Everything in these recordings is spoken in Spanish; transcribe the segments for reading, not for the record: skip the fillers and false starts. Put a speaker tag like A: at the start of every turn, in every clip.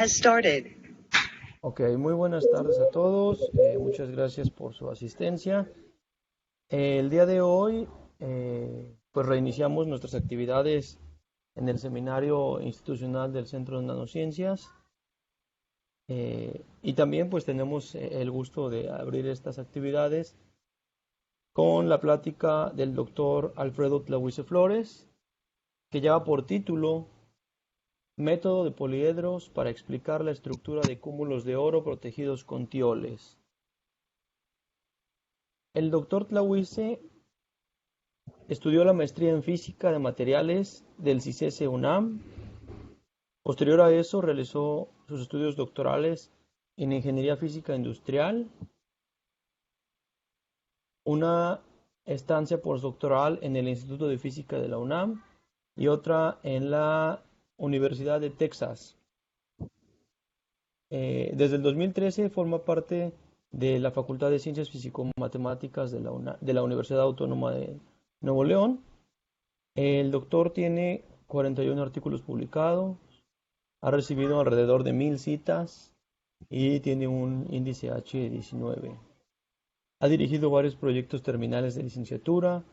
A: has started.
B: Ok, muy buenas tardes a todos. Muchas gracias por su asistencia. El día de hoy, pues reiniciamos nuestras actividades en el seminario institucional del Centro de Nanociencias. Y también pues tenemos el gusto de abrir estas actividades con la plática del doctor Alfredo Tlahuize Flores, que lleva por título Método de poliedros para explicar la estructura de cúmulos de oro protegidos con tioles. El doctor Tlahuize estudió la maestría en física de materiales del CICESE UNAM. Posterior a eso realizó sus estudios doctorales en ingeniería física industrial, una estancia postdoctoral en el Instituto de Física de la UNAM y otra en la Universidad de Texas. Desde el 2013 forma parte de la Facultad de Ciencias Físico-Matemáticas de la Universidad Autónoma de Nuevo León. El doctor tiene 41 artículos publicados, ha recibido alrededor de 1000 citas y tiene un índice H de 19. Ha dirigido varios proyectos terminales de licenciatura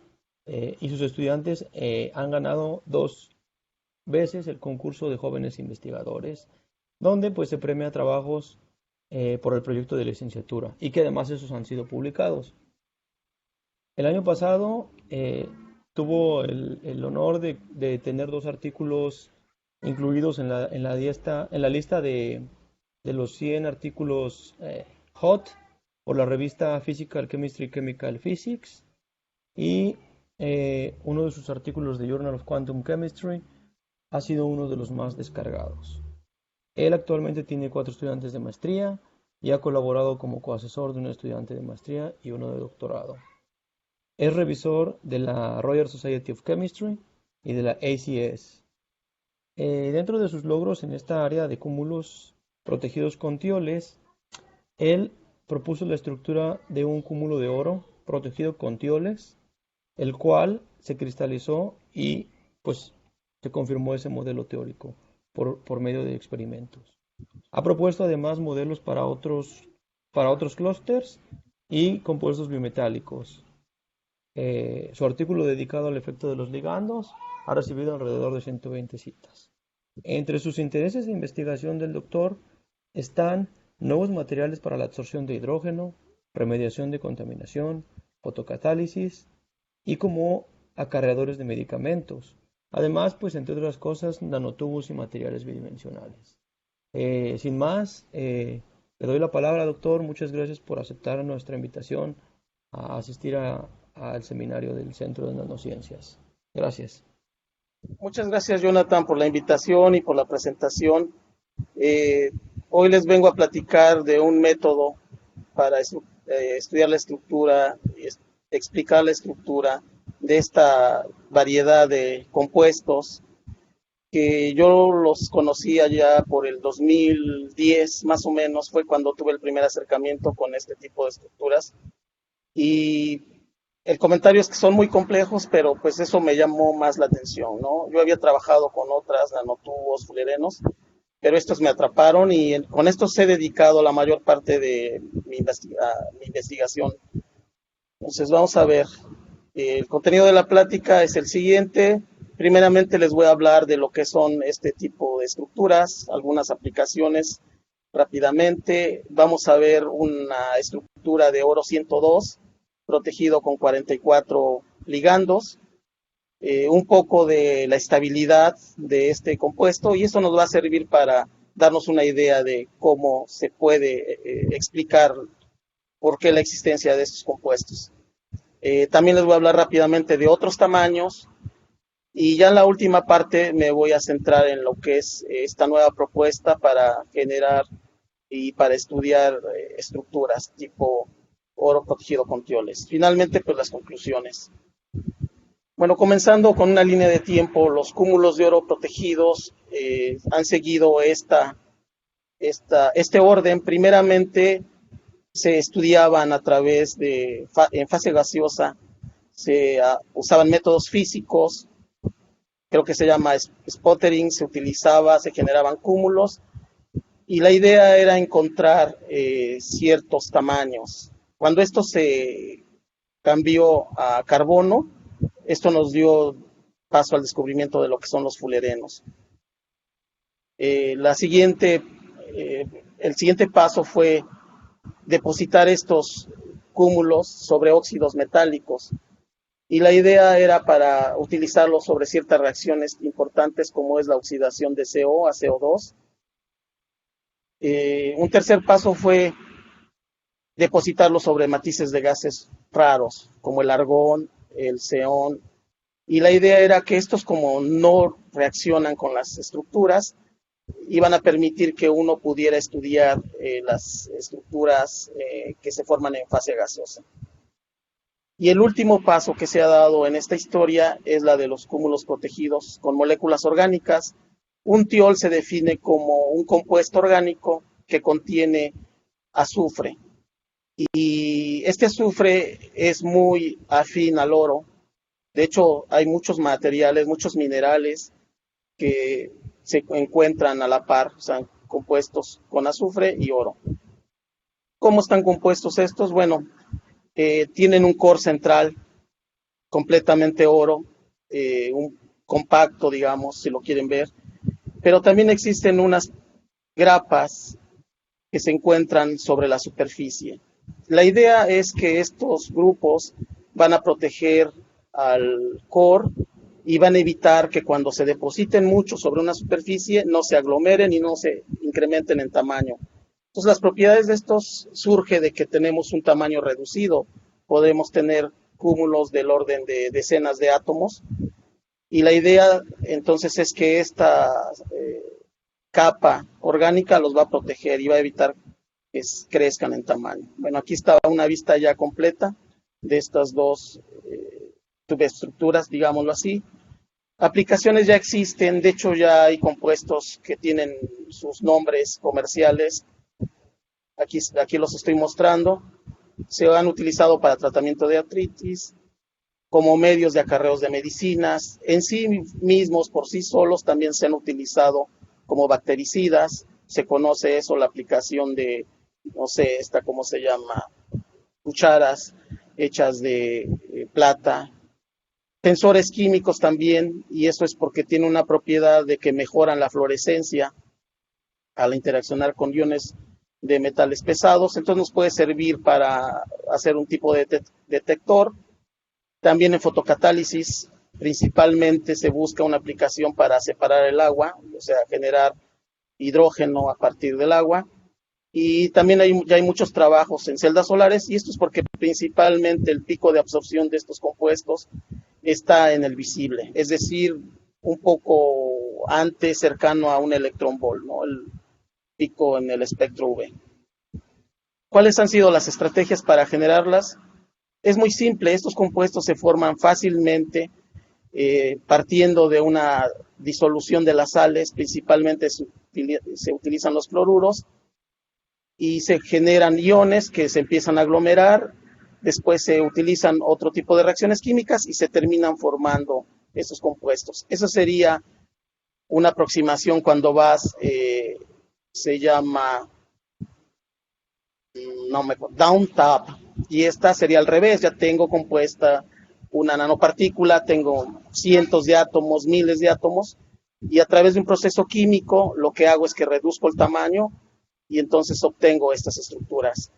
B: y sus estudiantes han ganado 2 veces el concurso de jóvenes investigadores, donde pues se premia trabajos por el proyecto de licenciatura y que además esos han sido publicados. El año pasado tuvo el honor de tener 2 artículos incluidos en la lista de los 100 artículos HOT por la revista Physical Chemistry Chemical Physics, y uno de sus artículos de Journal of Quantum Chemistry ha sido uno de los más descargados. Él actualmente tiene 4 estudiantes de maestría y ha colaborado como coasesor de un estudiante de maestría y uno de doctorado. Es revisor de la Royal Society of Chemistry y de la ACS. Dentro de sus logros en esta área de cúmulos protegidos con tioles, él propuso la estructura de un cúmulo de oro protegido con tioles, el cual se cristalizó y pues se confirmó ese modelo teórico por medio de experimentos. Ha propuesto además modelos para otros clústeres y compuestos biometálicos. Su artículo dedicado al efecto de los ligandos ha recibido alrededor de 120 citas. Entre sus intereses de investigación del doctor están nuevos materiales para la absorción de hidrógeno, remediación de contaminación, fotocatálisis y como acarreadores de medicamentos. Además, pues entre otras cosas, nanotubos y materiales bidimensionales. Sin más, le doy la palabra, doctor. Muchas gracias por aceptar nuestra invitación a asistir al seminario del Centro de Nanociencias. Gracias.
C: Muchas gracias, Jonathan, por la invitación y por la presentación. Hoy les vengo a platicar de un método para estudiar la estructura y explicar la estructura de esta variedad de compuestos que yo los conocía ya por el 2010, más o menos, fue cuando tuve el primer acercamiento con este tipo de estructuras. Y el comentario es que son muy complejos, pero pues eso me llamó más la atención, ¿no? Yo había trabajado con otras nanotubos fullerenos, pero estos me atraparon y con estos he dedicado la mayor parte de mi investigación. Entonces vamos a ver. El contenido de la plática es el siguiente. Primeramente les voy a hablar de lo que son este tipo de estructuras, algunas aplicaciones rápidamente. Vamos a ver una estructura de oro 102 protegido con 44 ligandos, un poco de la estabilidad de este compuesto, y esto nos va a servir para darnos una idea de cómo se puede explicar por qué la existencia de estos compuestos. También les voy a hablar rápidamente de otros tamaños, y ya en la última parte me voy a centrar en lo que es esta nueva propuesta para generar y para estudiar estructuras tipo oro protegido con tioles. Finalmente, pues las conclusiones. Bueno, comenzando con una línea de tiempo, los cúmulos de oro protegidos han seguido este orden. Primeramente se estudiaban a través de, en fase gaseosa, se usaban métodos físicos, creo que se llama sputtering, se generaban cúmulos, y la idea era encontrar ciertos tamaños. Cuando esto se cambió a carbono, esto nos dio paso al descubrimiento de lo que son los fullerenos. El siguiente paso fue depositar estos cúmulos sobre óxidos metálicos, y la idea era para utilizarlos sobre ciertas reacciones importantes como es la oxidación de CO a CO2. Un tercer paso fue depositarlos sobre matices de gases raros como el argón, el xeón, y la idea era que estos, como no reaccionan con las estructuras, iban a permitir que uno pudiera estudiar las estructuras que se forman en fase gaseosa. Y el último paso que se ha dado en esta historia es la de los cúmulos protegidos con moléculas orgánicas. Un tiol se define como un compuesto orgánico que contiene azufre. Y este azufre es muy afín al oro. De hecho, hay muchos materiales, muchos minerales que se encuentran a la par, o sea, compuestos con azufre y oro. ¿Cómo están compuestos estos? Bueno, tienen un core central completamente oro, un compacto, digamos, si lo quieren ver, pero también existen unas grapas que se encuentran sobre la superficie. La idea es que estos grupos van a proteger al core y van a evitar que cuando se depositen mucho sobre una superficie no se aglomeren y no se incrementen en tamaño. Entonces, las propiedades de estos surge de que tenemos un tamaño reducido. Podemos tener cúmulos del orden de decenas de átomos, y la idea entonces es que esta capa orgánica los va a proteger y va a evitar que crezcan en tamaño. Bueno, aquí está una vista ya completa de estas dos subestructuras, digámoslo así. Aplicaciones ya existen, de hecho ya hay compuestos que tienen sus nombres comerciales. Aquí los estoy mostrando. Se han utilizado para tratamiento de artritis, como medios de acarreos de medicinas. En sí mismos, por sí solos, también se han utilizado como bactericidas. Se conoce eso, la aplicación de, no sé, ¿cómo se llama? Cucharas hechas de plata. Tensores químicos también, y eso es porque tiene una propiedad de que mejoran la fluorescencia al interaccionar con iones de metales pesados, entonces nos puede servir para hacer un tipo de detector. También en fotocatálisis, principalmente se busca una aplicación para separar el agua, o sea, generar hidrógeno a partir del agua. Y también ya hay muchos trabajos en celdas solares, y esto es porque principalmente el pico de absorción de estos compuestos está en el visible, es decir, un poco antes, cercano a un electrón volt, ¿no? El pico en el espectro UV. ¿Cuáles han sido las estrategias para generarlas? Es muy simple, estos compuestos se forman fácilmente partiendo de una disolución de las sales, principalmente se utilizan los cloruros, y se generan iones que se empiezan a aglomerar, después se utilizan otro tipo de reacciones químicas y se terminan formando estos compuestos. Esa sería una aproximación cuando vas, se llama down tap, y esta sería al revés, ya tengo compuesta una nanopartícula, tengo cientos de átomos, miles de átomos, y a través de un proceso químico lo que hago es que reduzco el tamaño y entonces obtengo estas estructuras.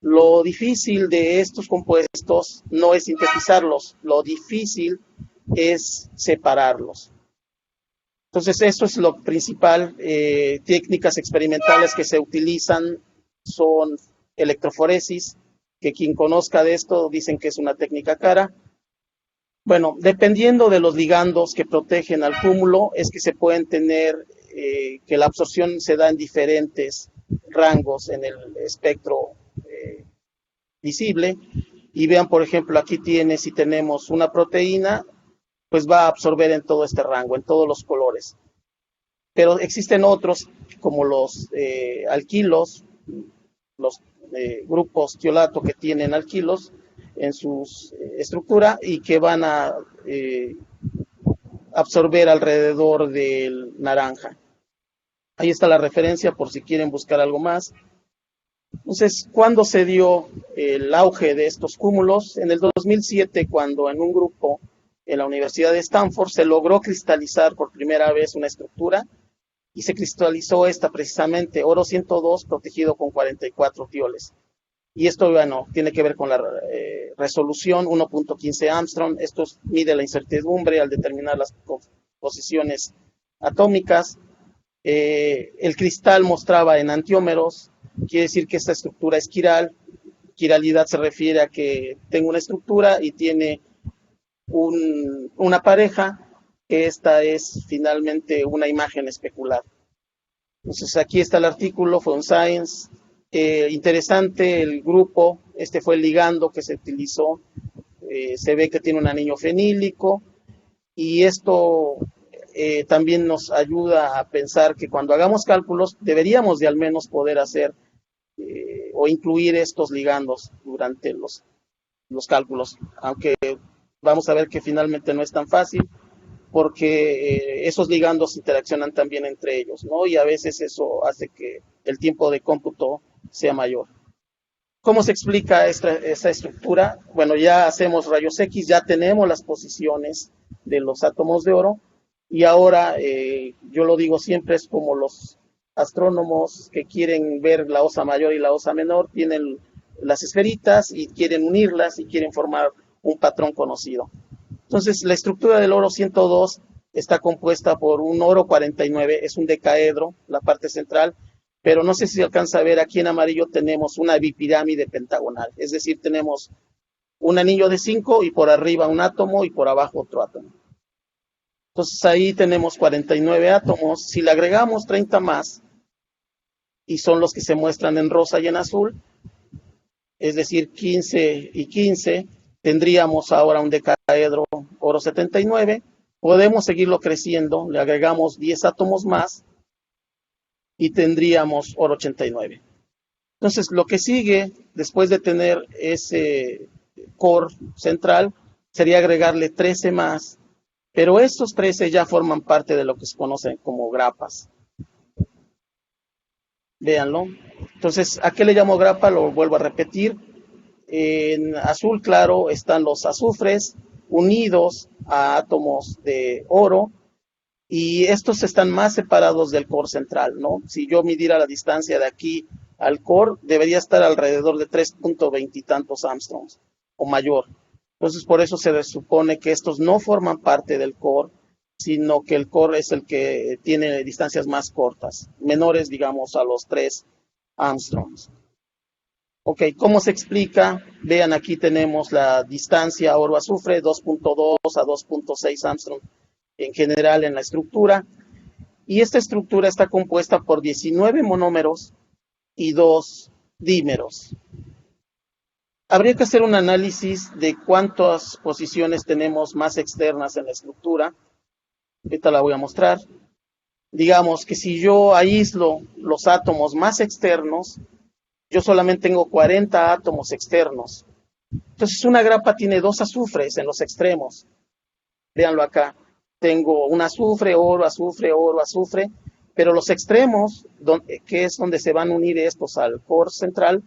C: Lo difícil de estos compuestos no es sintetizarlos, lo difícil es separarlos. Entonces, esto es lo principal. Técnicas experimentales que se utilizan son electroforesis, que quien conozca de esto dicen que es una técnica cara. Bueno, dependiendo de los ligandos que protegen al cúmulo, es que se pueden tener, que la absorción se da en diferentes rangos en el espectro visible. Y vean, por ejemplo, aquí si tenemos una proteína, pues va a absorber en todo este rango, en todos los colores. Pero existen otros, como los alquilos, los grupos tiolato que tienen alquilos en su estructura y que van a absorber alrededor del naranja. Ahí está la referencia por si quieren buscar algo más. Entonces, ¿cuándo se dio el auge de estos cúmulos? En el 2007, cuando en un grupo en la Universidad de Stanford se logró cristalizar por primera vez una estructura, y se cristalizó esta precisamente, oro 102 protegido con 44 tioles. Y esto, bueno, tiene que ver con la resolución 1.15 Armstrong. Esto mide la incertidumbre al determinar las posiciones atómicas. El cristal mostraba enantiómeros, quiere decir que esta estructura es quiral. Quiralidad se refiere a que tengo una estructura y tiene una pareja, que esta es finalmente una imagen especular. Entonces aquí está el artículo, fue un Science. Interesante el grupo, este fue el ligando que se utilizó, se ve que tiene un anillo fenílico, y esto también nos ayuda a pensar que cuando hagamos cálculos deberíamos de al menos poder hacer o incluir estos ligandos durante los cálculos, aunque vamos a ver que finalmente no es tan fácil, porque esos ligandos interaccionan también entre ellos, ¿no? Y a veces eso hace que el tiempo de cómputo sea mayor. ¿Cómo se explica esta estructura? Bueno, ya hacemos rayos X, ya tenemos las posiciones de los átomos de oro, y ahora, yo lo digo siempre, es como los astrónomos que quieren ver la osa mayor y la osa menor, tienen las esferitas y quieren unirlas y quieren formar un patrón conocido. Entonces, la estructura del oro 102 está compuesta por un oro 49, es un decaedro, la parte central, pero no sé si se alcanza a ver, aquí en amarillo tenemos una bipirámide pentagonal, es decir, tenemos un anillo de 5 y por arriba un átomo y por abajo otro átomo. Entonces ahí tenemos 49 átomos, si le agregamos 30 más, y son los que se muestran en rosa y en azul, es decir, 15 y 15, tendríamos ahora un decaedro oro 79, podemos seguirlo creciendo, le agregamos 10 átomos más y tendríamos oro 89. Entonces, lo que sigue después de tener ese core central sería agregarle 13 más, pero estos 13 ya forman parte de lo que se conoce como grapas. Véanlo. Entonces, ¿a qué le llamo grapa? Lo vuelvo a repetir. En azul claro están los azufres unidos a átomos de oro, y estos están más separados del core central, ¿no? Si yo midiera la distancia de aquí al core, debería estar alrededor de 3.20 y tantos Armstrongs o mayor. Entonces, por eso se supone que estos no forman parte del core, sino que el core es el que tiene distancias más cortas, menores, digamos, a los 3 Armstrongs. Ok, ¿cómo se explica? Vean, aquí tenemos la distancia oro-azufre, 2.2 a 2.6 Armstrong en general en la estructura. Y esta estructura está compuesta por 19 monómeros y 2 dímeros. Habría que hacer un análisis de cuántas posiciones tenemos más externas en la estructura. Ahorita la voy a mostrar. Digamos que si yo aíslo los átomos más externos, yo solamente tengo 40 átomos externos. Entonces una grapa tiene 2 azufres en los extremos. Véanlo acá. Tengo un azufre, oro, azufre, pero los extremos, que es donde se van a unir estos al core central,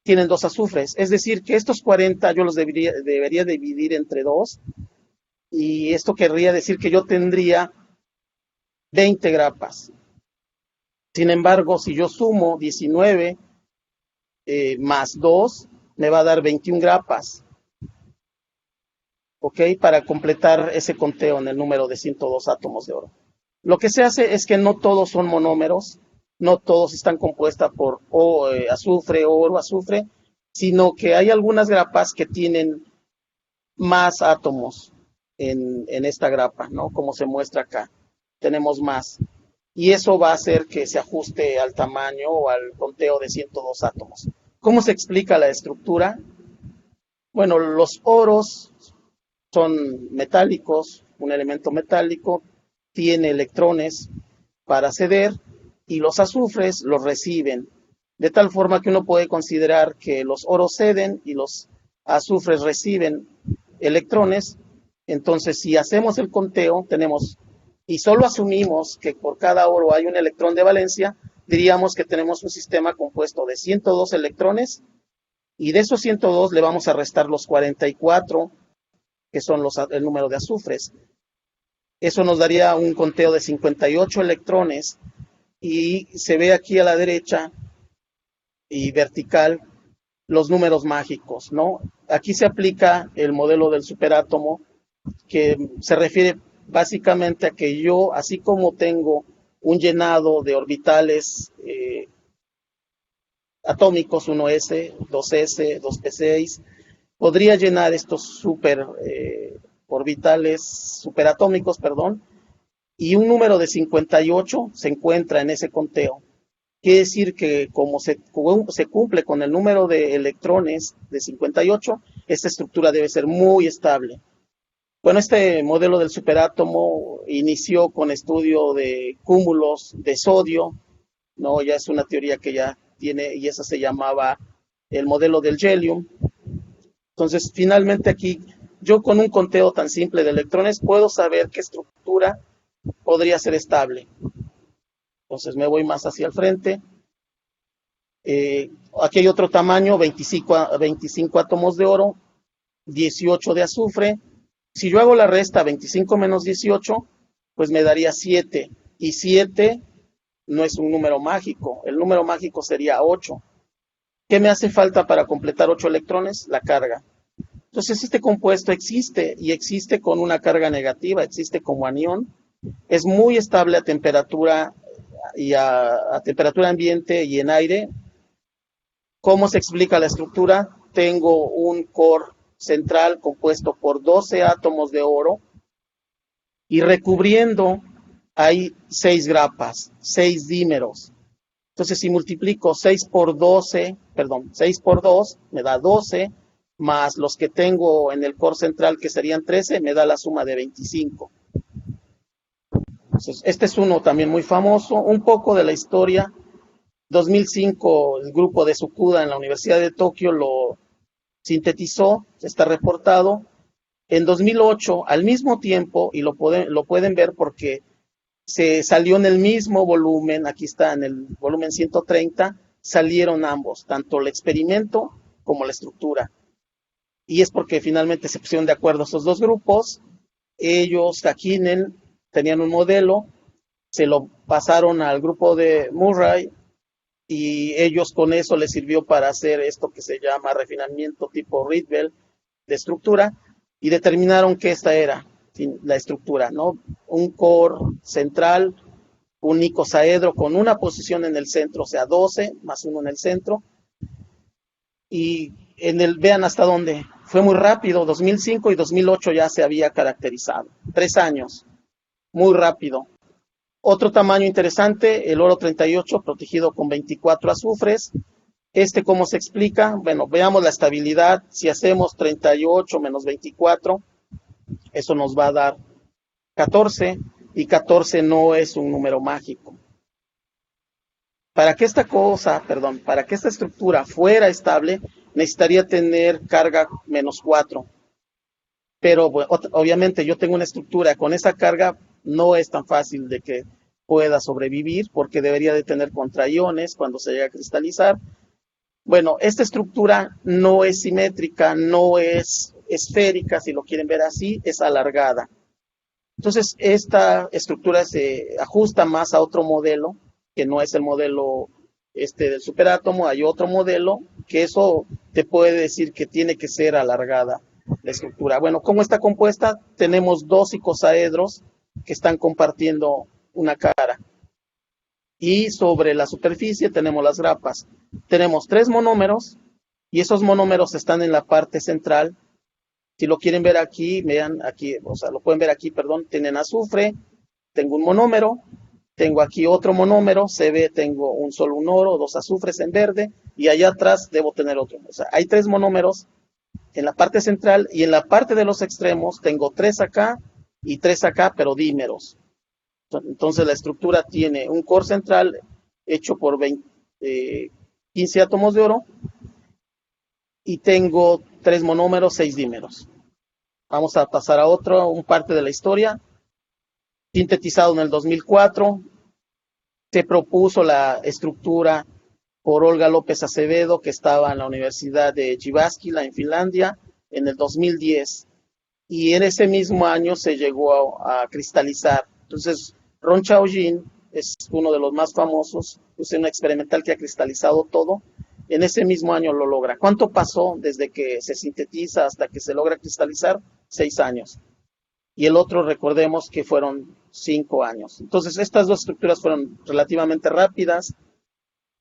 C: tienen 2 azufres. Es decir, que estos 40 yo los debería dividir entre 2, y esto querría decir que yo tendría 20 grapas. Sin embargo, si yo sumo 19 más 2, me va a dar 21 grapas. ¿Ok? Para completar ese conteo en el número de 102 átomos de oro. Lo que se hace es que no todos son monómeros, no todos están compuestos por azufre, oro, azufre, sino que hay algunas grapas que tienen más átomos en esta grapa, ¿no? Como se muestra acá. Tenemos más. Y eso va a hacer que se ajuste al tamaño o al conteo de 102 átomos. ¿Cómo se explica la estructura? Bueno, los oros son metálicos, un elemento metálico, tiene electrones para ceder, y los azufres los reciben, de tal forma que uno puede considerar que los oros ceden y los azufres reciben electrones. Entonces, si hacemos el conteo, tenemos y solo asumimos que por cada oro hay un electrón de valencia, diríamos que tenemos un sistema compuesto de 102 electrones y de esos 102 le vamos a restar los 44, que son el número de azufres. Eso nos daría un conteo de 58 electrones y se ve aquí a la derecha y vertical los números mágicos, ¿no? Aquí se aplica el modelo del superátomo, que se refiere básicamente a que yo, así como tengo un llenado de orbitales atómicos, 1s, 2s, 2p6, podría llenar estos orbitales superatómicos, perdón, y un número de 58 se encuentra en ese conteo. Quiere decir que como se cumple con el número de electrones de 58, esta estructura debe ser muy estable. Bueno, este modelo del superátomo inició con estudio de cúmulos de sodio, ¿no? Ya es una teoría que ya tiene, y esa se llamaba el modelo del Helium. Entonces, finalmente aquí, yo con un conteo tan simple de electrones puedo saber qué estructura podría ser estable. Entonces me voy más hacia el frente. Aquí hay otro tamaño, 25 átomos de oro, 18 de azufre. Si yo hago la resta 25 menos 18, pues me daría 7. Y 7 no es un número mágico. El número mágico sería 8. ¿Qué me hace falta para completar 8 electrones? La carga. Entonces este compuesto existe y existe con una carga negativa, existe como anión. Es muy estable a temperatura y a temperatura ambiente y en aire. ¿Cómo se explica la estructura? Tengo un core central compuesto por 12 átomos de oro y recubriendo hay 6 grapas, 6 dímeros. Entonces, si multiplico 6 por 12, perdón, 6 por 2 me da 12, más los que tengo en el core central, que serían 13, me da la suma de 25. Entonces, este es uno también muy famoso, un poco de la historia. 2005, el grupo de Tsukuda en la Universidad de Tokio lo sintetizó, está reportado. En 2008, al mismo tiempo, y lo pueden ver porque se salió en el mismo volumen, aquí está en el volumen 130, salieron ambos, tanto el experimento como la estructura. Y es porque finalmente se pusieron de acuerdo estos dos grupos. Ellos, Hakkinen, tenían un modelo, se lo pasaron al grupo de Murray y ellos con eso les sirvió para hacer esto que se llama refinamiento tipo Rietveld de estructura y determinaron que esta era la estructura, ¿no? Un core central, un icosaedro con una posición en el centro, o sea, 12 más uno en el centro. Y vean hasta dónde, fue muy rápido, 2005 y 2008 ya se había caracterizado, 3 años, muy rápido. Otro tamaño interesante, el oro 38 protegido con 24 azufres. ¿Cómo se explica? Bueno, veamos la estabilidad. Si hacemos 38 menos 24, eso nos va a dar 14, y 14 no es un número mágico. Para que esta estructura fuera estable, necesitaría tener carga menos 4. Pero bueno, obviamente yo tengo una estructura con esa carga, no es tan fácil de que pueda sobrevivir porque debería de tener contraiones cuando se llega a cristalizar. Bueno, esta estructura no es simétrica, no es esférica, si lo quieren ver así, es alargada. Entonces, esta estructura se ajusta más a otro modelo, que no es el modelo del superátomo. Hay otro modelo que eso te puede decir que tiene que ser alargada la estructura. Bueno, ¿cómo está compuesta? Tenemos 2 icosaedros que están compartiendo una cara. Y sobre la superficie tenemos las grapas. Tenemos 3 monómeros y esos monómeros están en la parte central. Si lo quieren ver aquí, vean aquí, o sea, lo pueden ver aquí, perdón, tienen azufre, tengo un monómero, tengo aquí otro monómero, se ve, tengo un oro, 2 azufres en verde, y allá atrás debo tener otro. O sea, hay 3 monómeros en la parte central y en la parte de los extremos tengo 3 acá y 3 acá, pero dímeros. Entonces la estructura tiene un core central hecho por 15 átomos de oro y tengo 3 monómeros, 6 dímeros. Vamos a pasar a un parte de la historia. sintetizado en el 2004. Se propuso la estructura por Olga López Acevedo, que estaba en la Universidad de Jyväskylä, en Finlandia, en el 2010. Y en ese mismo año se llegó a cristalizar. Entonces, Ron Chaojin es uno de los más famosos, es un experimental que ha cristalizado todo. En ese mismo año lo logra. ¿Cuánto pasó desde que se sintetiza hasta que se logra cristalizar? 6 años. Y el otro, recordemos que fueron 5 años. Entonces, estas dos estructuras fueron relativamente rápidas.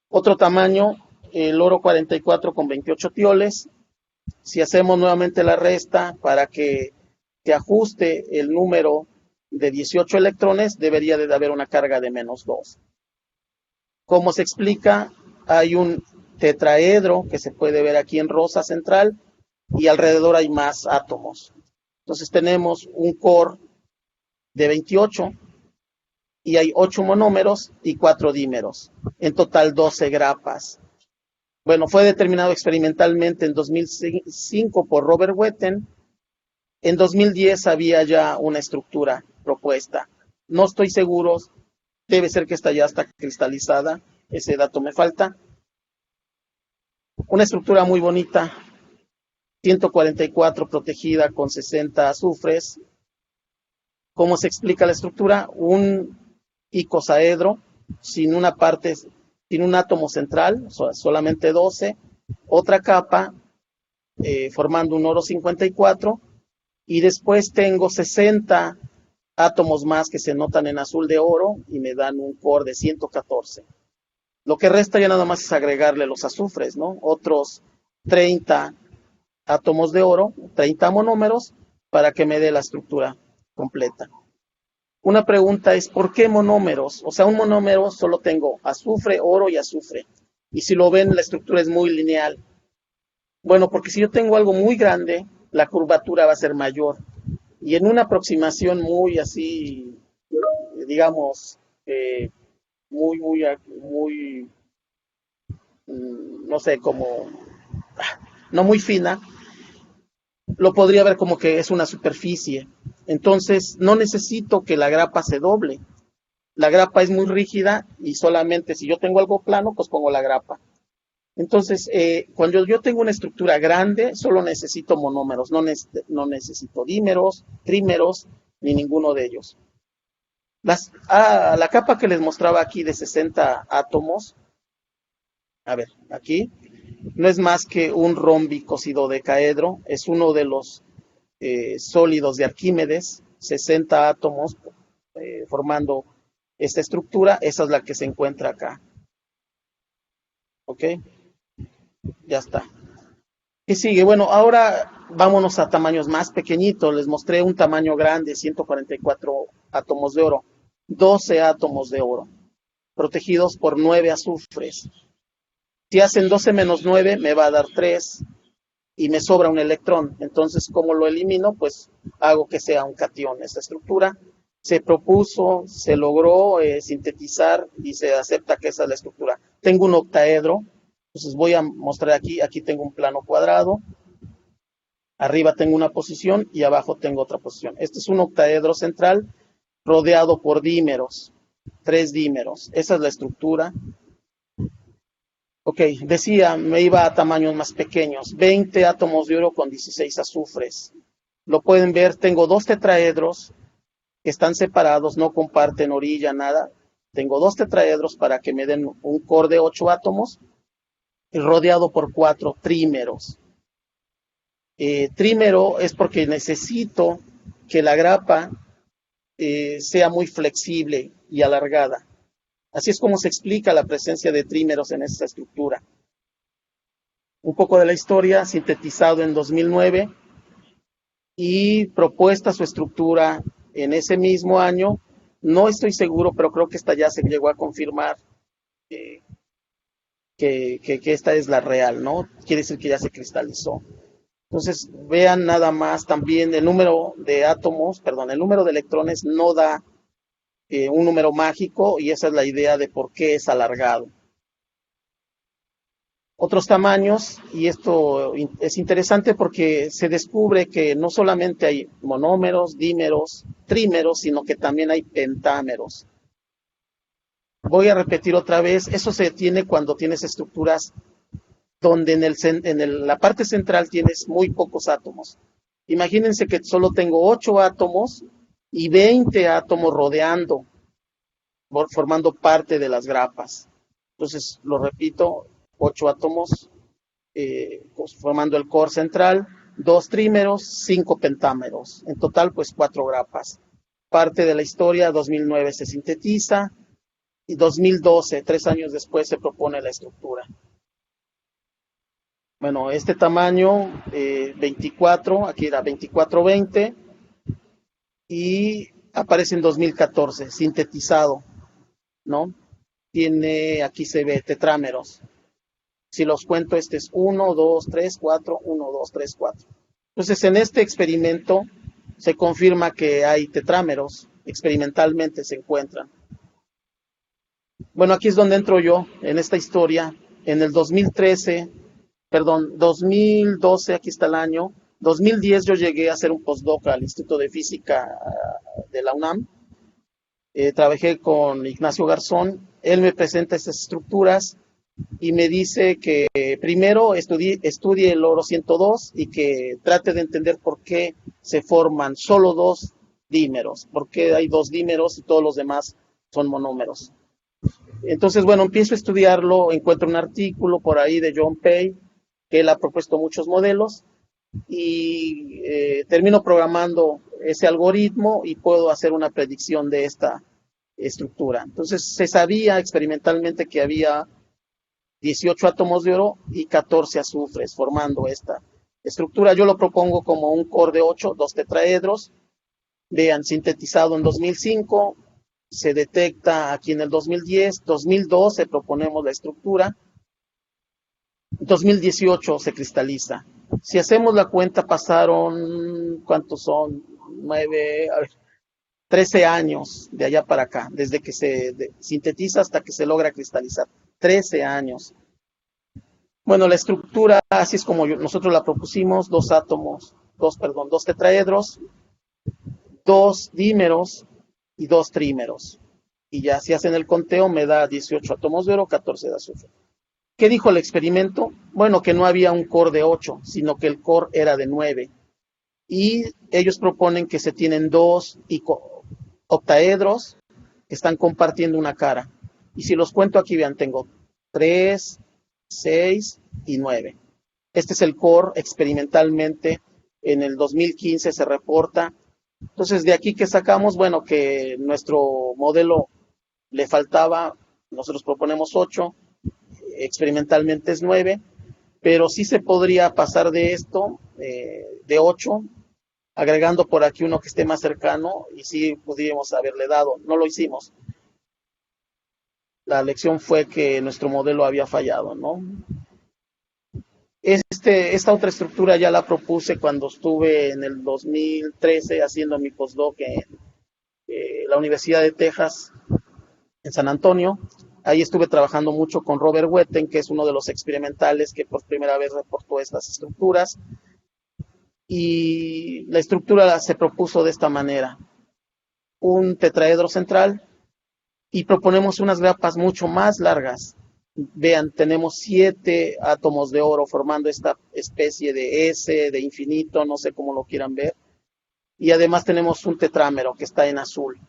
C: Otro tamaño, el oro 44 con 28 tioles. Si hacemos nuevamente la resta para que te ajuste el número de 18 electrones, debería de haber una carga de -2. ¿Cómo se explica? Hay un tetraedro que se puede ver aquí en rosa central y alrededor hay más átomos. Entonces tenemos un core de 28 y hay 8 monómeros y 4 dímeros. En total 12 grapas. Bueno, fue determinado experimentalmente en 2005 por Robert Wetten. En 2010 había ya una estructura propuesta. No estoy seguro, debe ser que esta ya está cristalizada, ese dato me falta. Una estructura muy bonita, 144 protegida con 60 azufres. ¿Cómo se explica la estructura? Un icosaedro sin una parte, sin un átomo central, solamente 12, otra capa formando un oro 54 y después tengo 60 átomos más que se notan en azul de oro y me dan un core de 114. Lo que resta ya nada más es agregarle los azufres, ¿no? Otros 30 átomos de oro, 30 monómeros, para que me dé la estructura completa. Una pregunta es, ¿por qué monómeros? O sea, un monómero solo tengo azufre, oro y azufre. Y si lo ven, la estructura es muy lineal. Bueno, porque si yo tengo algo muy grande, la curvatura va a ser mayor. Y en una aproximación muy así, digamos, muy, no sé, como, no muy fina, lo podría ver como que es una superficie. Entonces, no necesito que la grapa se doble. La grapa es muy rígida y solamente si yo tengo algo plano, pues pongo la grapa. Entonces, cuando yo tengo una estructura grande, solo necesito monómeros, no necesito dímeros, trímeros, ni ninguno de ellos. La capa que les mostraba aquí de 60 átomos, a ver, aquí, no es más que un rombicosidodecaedro, es uno de los sólidos de Arquímedes, 60 átomos formando esta estructura, esa es la que se encuentra acá. ¿Ok? Ya está. ¿Qué sigue? Bueno, ahora vámonos a tamaños más pequeñitos. Les mostré un tamaño grande, 144 átomos de oro, 12 átomos de oro, protegidos por 9 azufres. Si hacen 12 menos 9, me va a dar 3 y me sobra un electrón. Entonces, ¿cómo lo elimino? Pues hago que sea un catión. Esta estructura se propuso, se logró sintetizar y se acepta que esa es la estructura. Tengo un octaedro. Entonces voy a mostrar aquí tengo un plano cuadrado, arriba tengo una posición y abajo tengo otra posición. Este es un octaedro central rodeado por dímeros, 3 dímeros. Esa es la estructura. Ok, decía, me iba a tamaños más pequeños, 20 átomos de oro con 16 azufres. Lo pueden ver, tengo 2 tetraedros que están separados, no comparten orilla, nada. Tengo 2 tetraedros para que me den un core de 8 átomos, rodeado por 4 trímeros. Trímero es porque necesito que la grapa sea muy flexible y alargada. Así es como se explica la presencia de trímeros en esta estructura. Un poco de la historia, sintetizado en 2009 y propuesta su estructura en ese mismo año. No estoy seguro, pero creo que esta ya se llegó a confirmar que esta es la real, ¿no? Quiere decir que ya se cristalizó. Entonces, vean nada más también el número de átomos, perdón, el número de electrones no da un número mágico y esa es la idea de por qué es alargado. otros tamaños, y esto es interesante porque se descubre que no solamente hay monómeros, dímeros, trímeros, sino que también hay pentámeros. Voy a repetir otra vez, eso se tiene cuando tienes estructuras donde la parte central tienes muy pocos átomos. Imagínense que solo tengo 8 átomos y 20 átomos rodeando, formando parte de las grapas. Entonces, lo repito, 8 átomos formando el core central, 2 trímeros, 5 pentámeros. En total, pues 4 grapas. Parte de la historia, 2009 se sintetiza y 2012, 3 años después, se propone la estructura. Bueno, este tamaño, 24, aquí era 2420, y aparece en 2014, sintetizado, ¿no? Tiene, aquí se ve tetrámeros. Si los cuento, este es 1, 2, 3, 4, 1, 2, 3, 4. Entonces, en este experimento se confirma que hay tetrámeros, experimentalmente se encuentran. Bueno, aquí es donde entro yo, en esta historia. En el 2012, aquí está el año. 2010 yo llegué a hacer un postdoc al Instituto de Física de la UNAM. Trabajé con Ignacio Garzón. Él me presenta estas estructuras y me dice que primero estudie el oro 102 y que trate de entender por qué se forman solo 2 dímeros, por qué hay 2 dímeros y todos los demás son monómeros. Entonces, bueno, empiezo a estudiarlo, encuentro un artículo por ahí de John Pei, que él ha propuesto muchos modelos, y termino programando ese algoritmo y puedo hacer una predicción de esta estructura. Entonces, se sabía experimentalmente que había 18 átomos de oro y 14 azufres formando esta estructura. Yo lo propongo como un core de 8, 2 tetraedros. Vean, sintetizado en 2005, se detecta aquí en el 2010, 2012 proponemos la estructura, 2018 se cristaliza. Si hacemos la cuenta, pasaron, ¿cuántos son? 13 años de allá para acá, desde que se sintetiza hasta que se logra cristalizar. 13 años. Bueno, la estructura, así es como nosotros la propusimos, 2 tetraedros, 2 dímeros y 2 trímeros. Y ya si hacen el conteo me da 18 átomos de oro, 14 de azufre. ¿Qué dijo el experimento? Bueno, que no había un core de 8, sino que el core era de 9. Y ellos proponen que se tienen 2 octaedros que están compartiendo una cara. Y si los cuento aquí, vean, tengo 3, 6 y 9. Este es el core experimentalmente. En el 2015 se reporta. Entonces, de aquí que sacamos, bueno, que nuestro modelo le faltaba, nosotros proponemos 8, experimentalmente es 9, pero sí se podría pasar de esto, de 8, agregando por aquí uno que esté más cercano, y sí pudimos haberle dado, no lo hicimos. La lección fue que nuestro modelo había fallado, ¿no? Esta otra estructura ya la propuse cuando estuve en el 2013 haciendo mi postdoc en la Universidad de Texas, en San Antonio. Ahí estuve trabajando mucho con Robert Wetten, que es uno de los experimentales que por primera vez reportó estas estructuras. Y la estructura se propuso de esta manera: un tetraedro central, y proponemos unas grapas mucho más largas. Vean, tenemos 7 átomos de oro formando esta especie de S, de infinito, no sé cómo lo quieran ver. Y además tenemos un tetrámero que está en azul.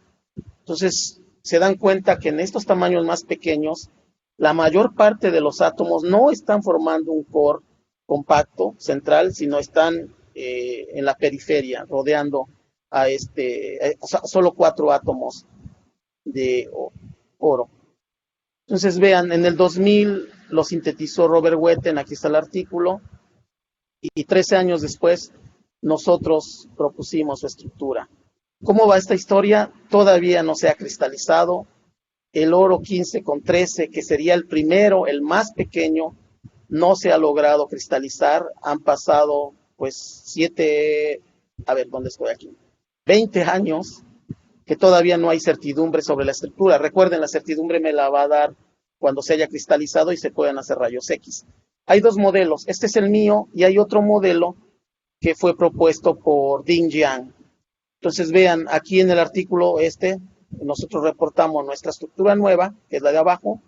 C: Entonces, se dan cuenta que en estos tamaños más pequeños, la mayor parte de los átomos no están formando un core compacto central, sino están en la periferia, rodeando a solo 4 átomos de oro. Entonces, vean, en el 2000 lo sintetizó Robert Wetten, aquí está el artículo, y 13 años después nosotros propusimos su estructura. ¿Cómo va esta historia? Todavía no se ha cristalizado. El oro 15 con 13, que sería el primero, el más pequeño, no se ha logrado cristalizar. Han pasado, pues, 20 años, que todavía no hay certidumbre sobre la estructura. Recuerden, la certidumbre me la va a dar cuando se haya cristalizado y se puedan hacer rayos X. Hay dos modelos, este es el mío y hay otro modelo que fue propuesto por Ding Jiang. Entonces vean, aquí en el artículo nosotros reportamos nuestra estructura nueva, que es la de abajo,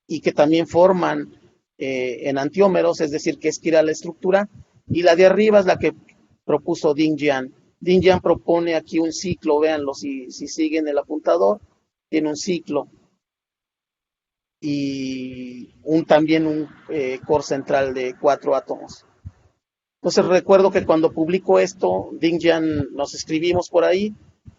C: y que también forman enantiómeros, es decir, que espiral la estructura, y la de arriba es la que propuso Ding Jiang. Ding Jiang propone aquí un ciclo, véanlo, si siguen el apuntador, tiene un ciclo y también un core central de 4 átomos. Entonces recuerdo que cuando publico esto, Ding Jiang nos escribimos por ahí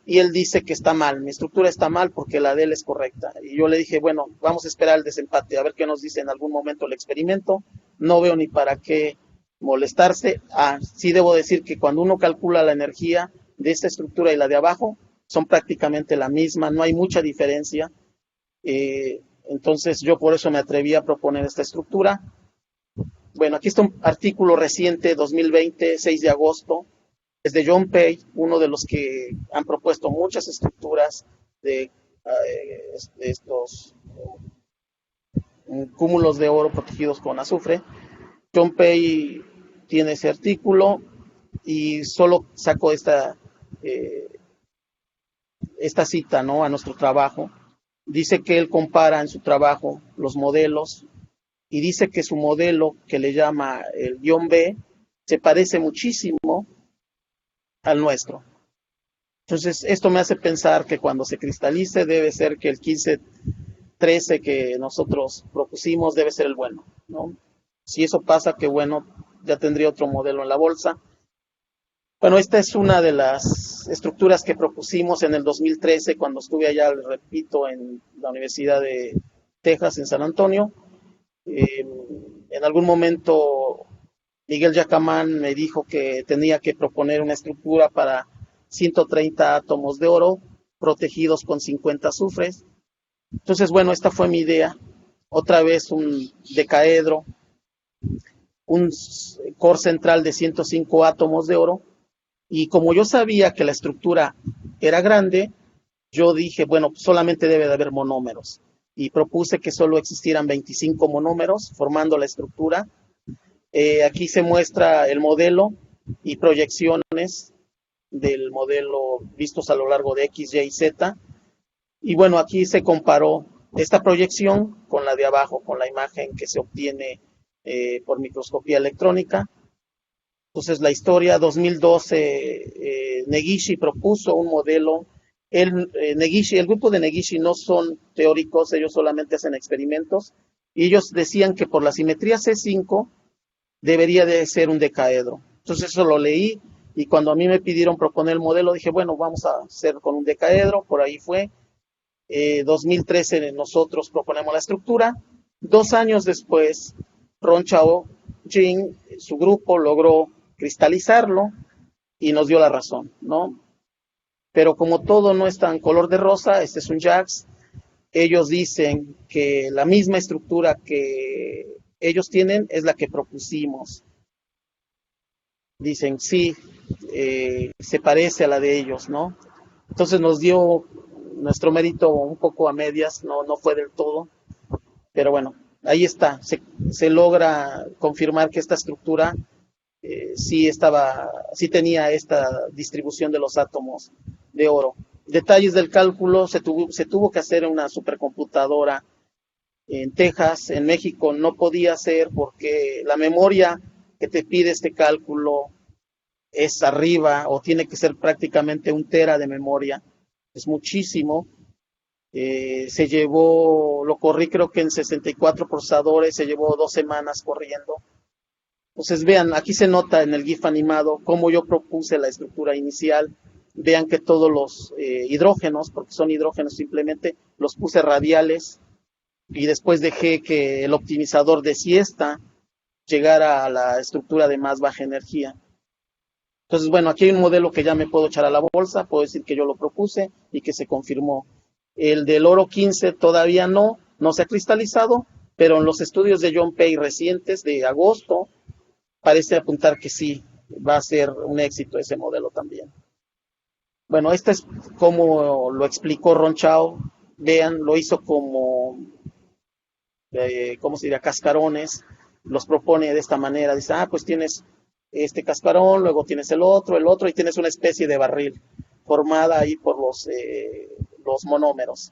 C: y él dice que está mal, mi estructura está mal porque la de él es correcta. Y yo le dije, bueno, vamos a esperar el desempate, a ver qué nos dice en algún momento el experimento. No veo ni para qué molestarse. Sí debo decir que cuando uno calcula la energía de esta estructura y la de abajo, son prácticamente la misma, no hay mucha diferencia. Entonces yo por eso me atreví a proponer esta estructura. Bueno, aquí está un artículo reciente, 2020, 6 de agosto, es de John Pei, uno de los que han propuesto muchas estructuras de estos cúmulos de oro protegidos con azufre. John Pei tiene ese artículo y solo saco esta cita, ¿no?, a nuestro trabajo. Dice que él compara en su trabajo los modelos y dice que su modelo, que le llama el guión B, se parece muchísimo al nuestro. Entonces, esto me hace pensar que cuando se cristalice debe ser que el 1513 que nosotros propusimos debe ser el bueno, ¿no? Si eso pasa, que bueno, ya tendría otro modelo en la bolsa. Bueno, esta es una de las estructuras que propusimos en el 2013 cuando estuve allá, repito, en la Universidad de Texas, en San Antonio. En algún momento Miguel Yacamán me dijo que tenía que proponer una estructura para 130 átomos de oro protegidos con 50 azufres. Entonces, bueno, esta fue mi idea. Otra vez un decaedro, un core central de 105 átomos de oro. Y como yo sabía que la estructura era grande, yo dije, bueno, solamente debe de haber monómeros. Y propuse que solo existieran 25 monómeros formando la estructura. Aquí se muestra el modelo y proyecciones del modelo vistos a lo largo de X, Y y Z. Y bueno, aquí se comparó esta proyección con la de abajo, con la imagen que se obtiene por microscopía electrónica. Entonces, la historia, 2012, Negishi propuso un modelo. El grupo de Negishi no son teóricos, ellos solamente hacen experimentos. Y ellos decían que por la simetría C5 debería de ser un decaedro. Entonces, eso lo leí y cuando a mí me pidieron proponer el modelo, dije, bueno, vamos a hacer con un decaedro, por ahí fue. 2013 nosotros proponemos la estructura. 2 años después, Ron Chao Jing, su grupo, logró cristalizarlo y nos dio la razón, ¿no? Pero como todo no es tan color de rosa, este es un JAX, ellos dicen que la misma estructura que ellos tienen es la que propusimos. Dicen, sí, se parece a la de ellos, ¿no? Entonces nos dio nuestro mérito un poco a medias, no fue del todo, pero bueno, ahí está, se logra confirmar que esta estructura sí tenía esta distribución de los átomos de oro. Detalles del cálculo, se tuvo que hacer una supercomputadora en Texas. En México no podía hacer porque la memoria que te pide este cálculo es arriba, o tiene que ser prácticamente 1 tera de memoria, es muchísimo. Lo corrí creo que en 64 procesadores, se llevó 2 semanas corriendo. Entonces vean, aquí se nota en el GIF animado cómo yo propuse la estructura inicial. Vean que todos los hidrógenos, porque son hidrógenos simplemente, los puse radiales y después dejé que el optimizador de siesta llegara a la estructura de más baja energía. Entonces, bueno, aquí hay un modelo que ya me puedo echar a la bolsa, puedo decir que yo lo propuse y que se confirmó. El del oro 15 todavía no se ha cristalizado, pero en los estudios de John Pei recientes de agosto, parece apuntar que sí, va a ser un éxito ese modelo también. Bueno, este es como lo explicó Ron Chao. Vean, lo hizo como, ¿cómo se diría?, cascarones. los propone de esta manera. Dice, pues tienes este cascarón, luego tienes el otro, y tienes una especie de barril formada ahí por los monómeros.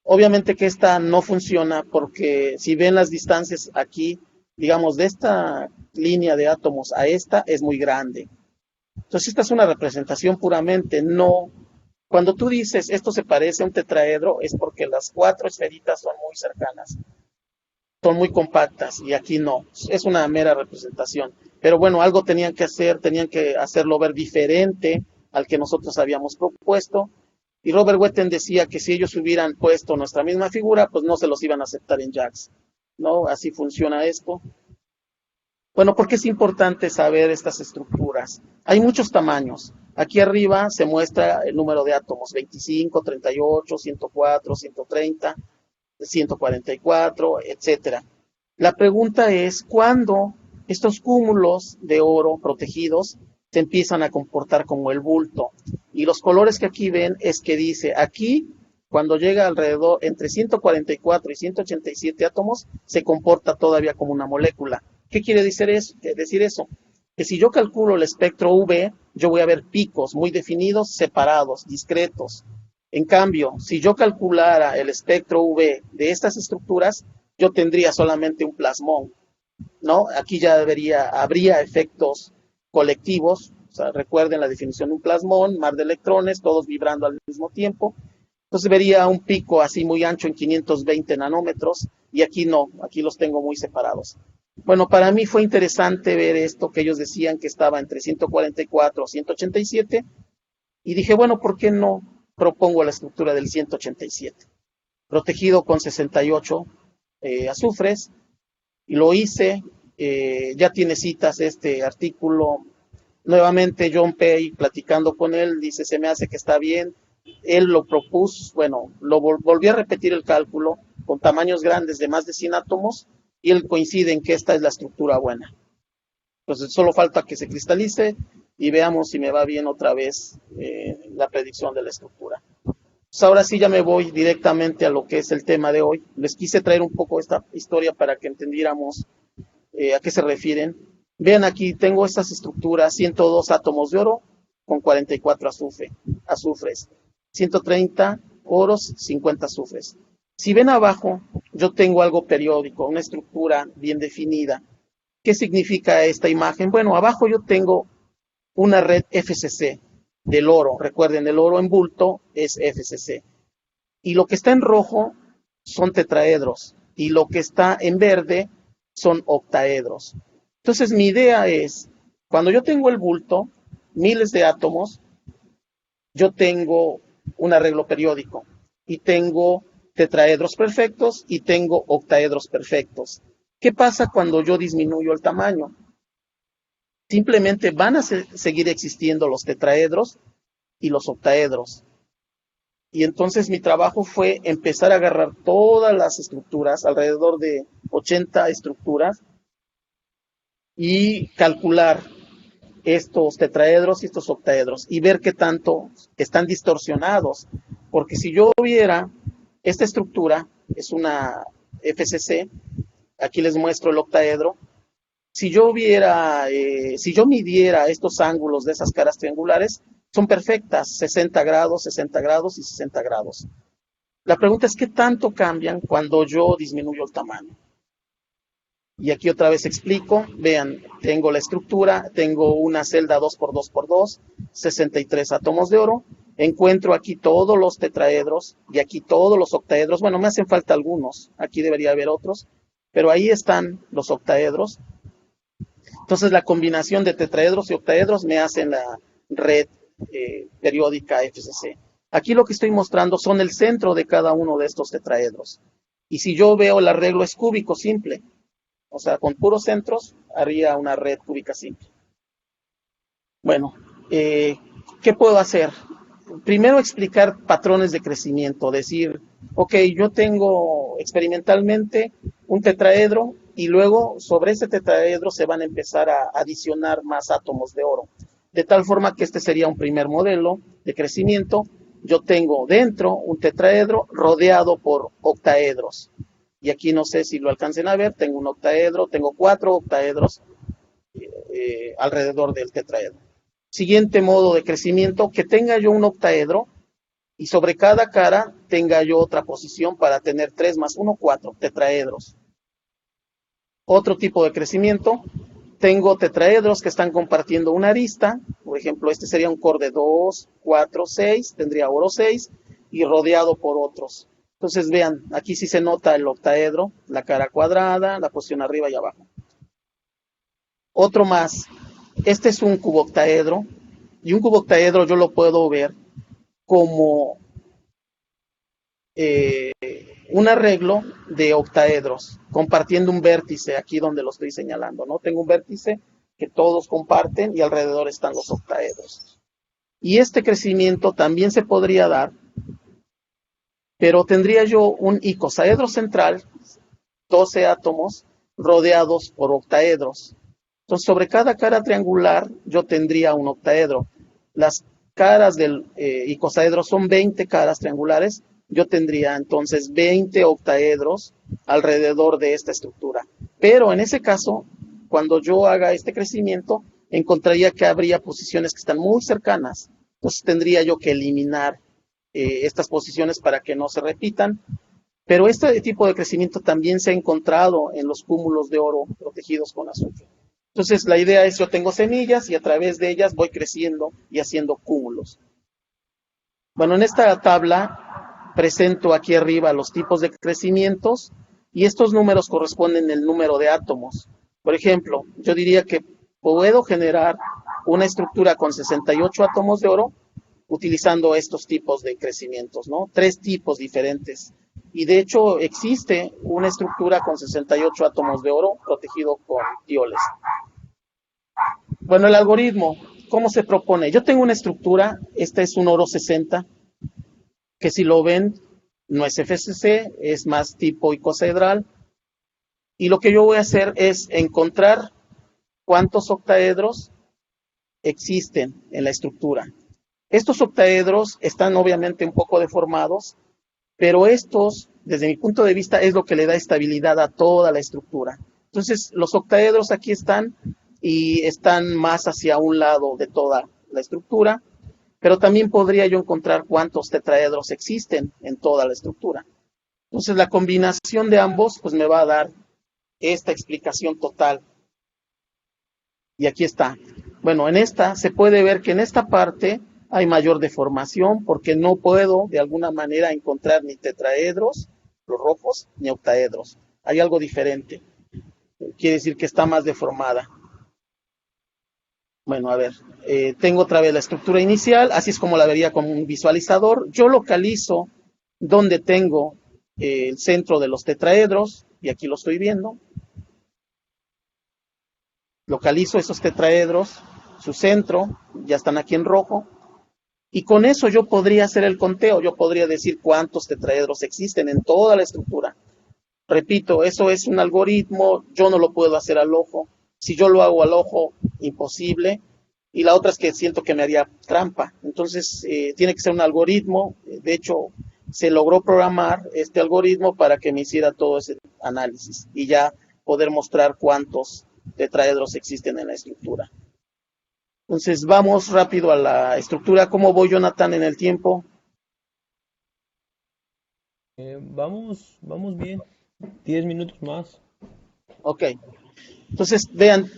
C: Obviamente que esta no funciona porque si ven las distancias aquí, digamos, de esta línea de átomos a esta es muy grande. Entonces esta es una representación puramente, no. Cuando tú dices esto se parece a un tetraedro es porque las 4 esferitas son muy cercanas, son muy compactas y aquí no, es una mera representación. Pero bueno, algo tenían que hacerlo ver diferente al que nosotros habíamos propuesto. Y Robert Wetten decía que si ellos hubieran puesto nuestra misma figura, pues no se los iban a aceptar en JAX, ¿no? Así funciona esto. Bueno, ¿por qué es importante saber estas estructuras? Hay muchos tamaños. Aquí arriba se muestra el número de átomos, 25, 38, 104, 130, 144, etcétera. La pregunta es, ¿cuándo estos cúmulos de oro protegidos se empiezan a comportar como el bulto? Y los colores que aquí ven es que dice, aquí, cuando llega alrededor entre 144 y 187 átomos, se comporta todavía como una molécula. ¿Qué quiere decir eso? Que si yo calculo el espectro UV, yo voy a ver picos muy definidos, separados, discretos. En cambio, si yo calculara el espectro UV de estas estructuras, yo tendría solamente un plasmón, ¿no? Aquí ya habría efectos colectivos. O sea, recuerden la definición de un plasmón, mar de electrones, todos vibrando al mismo tiempo. Entonces vería un pico así muy ancho en 520 nanómetros y aquí no, aquí los tengo muy separados. Bueno, para mí fue interesante ver esto, que ellos decían que estaba entre 144 y 187 y dije, bueno, ¿por qué no propongo la estructura del 187? Protegido con 68 azufres, y lo hice, ya tiene citas este artículo. Nuevamente John Pei, platicando con él, dice, se me hace que está bien. Él lo propuso, bueno, volví a repetir el cálculo con tamaños grandes de más de 100 átomos y él coincide en que esta es la estructura buena. Entonces solo falta que se cristalice y veamos si me va bien otra vez la predicción de la estructura. Pues ahora sí ya me voy directamente a lo que es el tema de hoy. Les quise traer un poco esta historia para que entendiéramos a qué se refieren. Vean aquí, tengo estas estructuras, 102 átomos de oro con 44 azufres, 130 oros, 50 azufres. Si ven abajo, yo tengo algo periódico, una estructura bien definida. ¿Qué significa esta imagen? Bueno, abajo yo tengo una red FCC del oro. Recuerden, el oro en bulto es FCC. Y lo que está en rojo son tetraedros. Y lo que está en verde son octaedros. Entonces mi idea es, cuando yo tengo el bulto, miles de átomos, yo tengo un arreglo periódico. Y tengo tetraedros perfectos y tengo octaedros perfectos. ¿Qué pasa cuando yo disminuyo el tamaño? Simplemente van a seguir existiendo los tetraedros y los octaedros. Y entonces mi trabajo fue empezar a agarrar todas las estructuras, alrededor de 80 estructuras, y calcular estos tetraedros y estos octaedros y ver qué tanto están distorsionados. Porque si yo viera esta estructura, es una FCC, aquí les muestro el octaedro. Si yo midiera estos ángulos de esas caras triangulares, son perfectas, 60 grados, 60 grados y 60 grados. La pregunta es, ¿qué tanto cambian cuando yo disminuyo el tamaño? Y aquí otra vez explico, vean, tengo la estructura, tengo una celda 2x2x2, 63 átomos de oro, encuentro aquí todos los tetraedros y aquí todos los octaedros. Bueno, me hacen falta algunos, aquí debería haber otros, pero ahí están los octaedros. Entonces la combinación de tetraedros y octaedros me hacen la red periódica FCC. Aquí lo que estoy mostrando son el centro de cada uno de estos tetraedros. Y si yo veo el arreglo es cúbico simple, o sea, con puros centros haría una red cúbica simple. Bueno, ¿qué puedo hacer? Primero explicar patrones de crecimiento, decir, ok, yo tengo experimentalmente un tetraedro y luego sobre ese tetraedro se van a empezar a adicionar más átomos de oro. De tal forma que este sería un primer modelo de crecimiento. Yo tengo dentro un tetraedro rodeado por octaedros. y aquí no sé si lo alcancen a ver, tengo un octaedro, tengo 4 octaedros alrededor del tetraedro. Siguiente modo de crecimiento, que tenga yo un octaedro y sobre cada cara tenga yo otra posición para tener 3 más 1, 4 tetraedros. Otro tipo de crecimiento, tengo tetraedros que están compartiendo una arista, por ejemplo, este sería un core de 2, 4, 6, tendría oro 6 y rodeado por otros. Entonces vean, aquí sí se nota el octaedro, la cara cuadrada, la posición arriba y abajo. Otro más, este es un cuboctaedro, y un cuboctaedro yo lo puedo ver como un arreglo de octaedros, compartiendo un vértice aquí donde lo estoy señalando, ¿no? Tengo un vértice que todos comparten y alrededor están los octaedros. Y este crecimiento también se podría dar, pero tendría yo un icosaedro central, 12 átomos, rodeados por octaedros. Entonces, sobre cada cara triangular yo tendría un octaedro. Las caras del icosaedro son 20 caras triangulares, yo tendría entonces 20 octaedros alrededor de esta estructura. Pero en ese caso, cuando yo haga este crecimiento, encontraría que habría posiciones que están muy cercanas. Entonces tendría yo que eliminar estas posiciones para que no se repitan. Pero este tipo de crecimiento también se ha encontrado en los cúmulos de oro protegidos con azufre. Entonces la idea es, yo tengo semillas y a través de ellas voy creciendo y haciendo cúmulos. Bueno, en esta tabla presento aquí arriba los tipos de crecimientos y estos números corresponden al número de átomos. Por ejemplo, yo diría que puedo generar una estructura con 68 átomos de oro utilizando estos tipos de crecimientos, ¿no? 3 tipos diferentes. Y de hecho existe una estructura con 68 átomos de oro protegido con tioles. Bueno, el algoritmo, ¿cómo se propone? Yo tengo una estructura, esta es un oro 60, que si lo ven, no es FCC, es más tipo icosaedral. Y lo que yo voy a hacer es encontrar cuántos octaedros existen en la estructura. Estos octaedros están obviamente un poco deformados, pero estos, desde mi punto de vista, es lo que le da estabilidad a toda la estructura. Entonces, los octaedros aquí están y están más hacia un lado de toda la estructura, pero también podría yo encontrar cuántos tetraedros existen en toda la estructura. Entonces, la combinación de ambos, pues me va a dar esta explicación total. Y aquí está. Bueno, en esta se puede ver que en esta parte hay mayor deformación porque no puedo de alguna manera encontrar ni tetraedros, los rojos, ni octaedros. Hay algo diferente. Quiere decir que está más deformada. Bueno, a ver, tengo otra vez la estructura inicial, así es como la vería como un visualizador. Yo localizo donde tengo el centro de los tetraedros, y aquí lo estoy viendo. Localizo esos tetraedros, su centro, ya están aquí en rojo, y con eso yo podría hacer el conteo, yo podría decir cuántos tetraedros existen en toda la estructura. Repito, eso es un algoritmo, yo no lo puedo hacer al ojo. Si yo lo hago al ojo, imposible. Y la otra es que siento que me haría trampa. Entonces, tiene que ser un algoritmo. De hecho, se logró programar este algoritmo para que me hiciera todo ese análisis y ya poder mostrar cuántos tetraedros existen en la estructura. Entonces, vamos rápido a la estructura. ¿Cómo voy, Jonathan, en el tiempo?
B: Vamos bien. 10 minutos más.
C: Ok. Entonces, vean,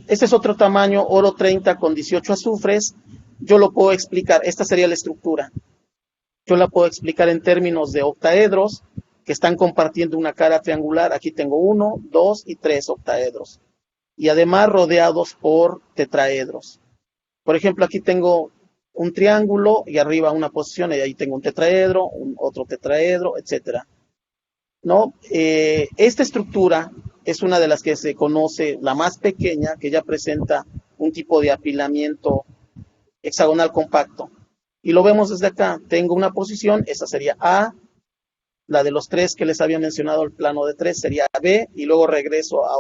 C: este es otro tamaño, oro 30 con 18 azufres. Yo lo puedo explicar, esta sería la estructura. Yo la puedo explicar en términos de octaedros que están compartiendo una cara triangular. Aquí tengo 1, 2 y 3 octaedros. Y además rodeados por tetraedros. Por ejemplo, aquí tengo un triángulo y arriba una posición y ahí tengo un tetraedro, otro tetraedro, etcétera. ¿No? Esta estructura es una de las que se conoce, la más pequeña, que ya presenta un tipo de apilamiento hexagonal compacto. Y lo vemos desde acá. Tengo una posición, esa sería A, la de los 3 que les había mencionado, el plano de 3 sería B, y luego regreso a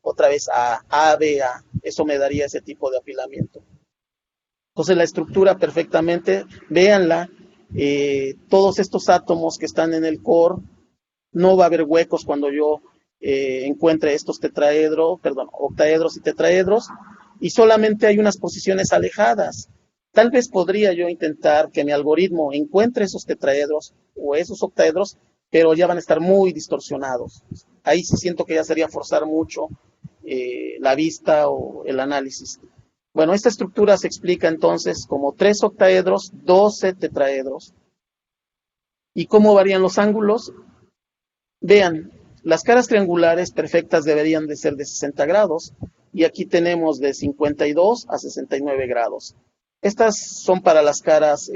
C: otra vez a B, A. Eso me daría ese tipo de apilamiento. Entonces la estructura perfectamente, véanla, todos estos átomos que están en el core, no va a haber huecos cuando yo encuentre estos octaedros y tetraedros, y solamente hay unas posiciones alejadas. Tal vez podría yo intentar que mi algoritmo encuentre esos tetraedros o esos octaedros, pero ya van a estar muy distorsionados. Ahí sí siento que ya sería forzar mucho la vista o el análisis. Bueno, esta estructura se explica entonces como 3 octaedros, 12 tetraedros. ¿Y cómo varían los ángulos? Vean, las caras triangulares perfectas deberían de ser de 60 grados y aquí tenemos de 52 a 69 grados. Estas son para las caras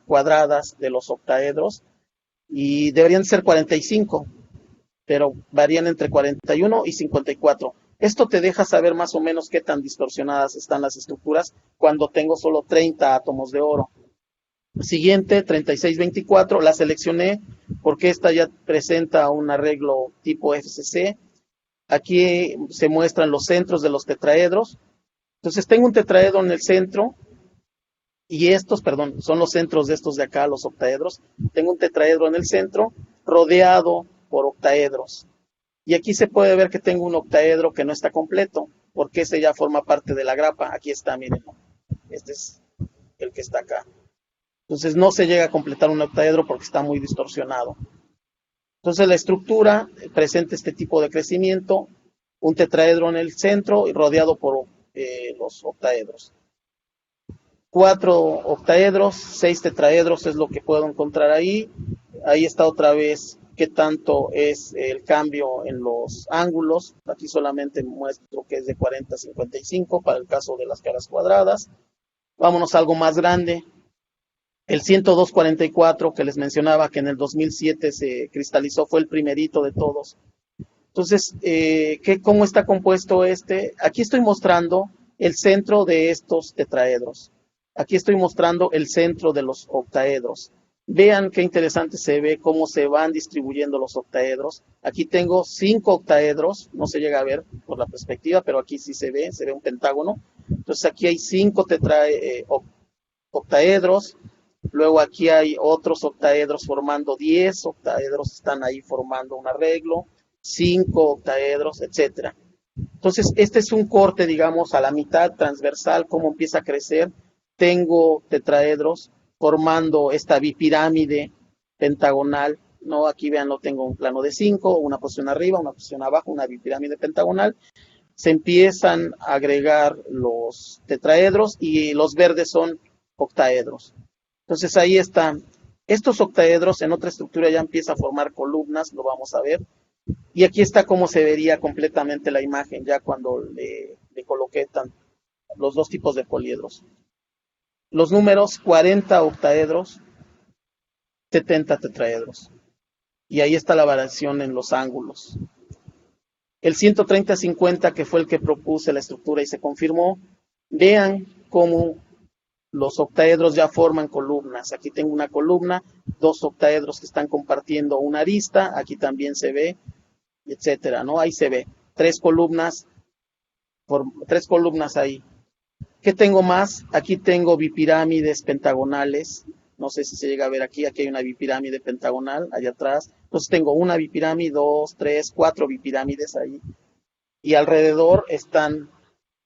C: cuadradas de los octaedros y deberían ser 45, pero varían entre 41 y 54. Esto te deja saber más o menos qué tan distorsionadas están las estructuras cuando tengo solo 30 átomos de oro. Siguiente, 3624, la seleccioné porque esta ya presenta un arreglo tipo FCC. Aquí se muestran los centros de los tetraedros. Entonces tengo un tetraedro en el centro y estos, perdón, son los centros de estos de acá, los octaedros. Tengo un tetraedro en el centro rodeado por octaedros. Y aquí se puede ver que tengo un octaedro que no está completo, porque ese ya forma parte de la grapa. Aquí está, miren, este es el que está acá. Entonces no se llega a completar un octaedro porque está muy distorsionado. Entonces la estructura presenta este tipo de crecimiento, un tetraedro en el centro y rodeado por los octaedros. 4 octaedros, 6 tetraedros es lo que puedo encontrar ahí. Ahí está otra vez qué tanto es el cambio en los ángulos. Aquí solamente muestro que es de 40 a 55 para el caso de las caras cuadradas. Vámonos a algo más grande. El 10244 que les mencionaba que en el 2007 se cristalizó fue el primerito de todos. Entonces, ¿cómo está compuesto este? Aquí estoy mostrando el centro de estos tetraedros. Aquí estoy mostrando el centro de los octaedros. Vean qué interesante se ve cómo se van distribuyendo los octaedros. Aquí tengo 5 octaedros, no se llega a ver por la perspectiva, pero aquí sí se ve un pentágono. Entonces aquí hay 5 octaedros. Luego aquí hay otros octaedros formando 10 octaedros, están ahí formando un arreglo, 5 octaedros, etcétera. Entonces, este es un corte, digamos, a la mitad transversal, cómo empieza a crecer. Tengo tetraedros formando esta bipirámide pentagonal, ¿no? Aquí vean, lo tengo un plano de 5, una posición arriba, una posición abajo, una bipirámide pentagonal. Se empiezan a agregar los tetraedros y los verdes son octaedros. Entonces ahí están. Estos octaedros en otra estructura ya empieza a formar columnas, lo vamos a ver. Y aquí está cómo se vería completamente la imagen ya cuando le coloqué los dos tipos de poliedros. Los números 40 octaedros, 70 tetraedros. Y ahí está la variación en los ángulos. El 130-50, que fue el que propuse la estructura y se confirmó, vean cómo los octaedros ya forman columnas. Aquí tengo una columna, 2 octaedros que están compartiendo una arista, aquí también se ve, etcétera, ¿no? Ahí se ve 3 columnas, 3 columnas ahí. ¿Qué tengo más? Aquí tengo bipirámides pentagonales. No sé si se llega a ver aquí hay una bipirámide pentagonal allá atrás. Entonces tengo una bipirámide, 2, 3, 4 bipirámides ahí. Y alrededor están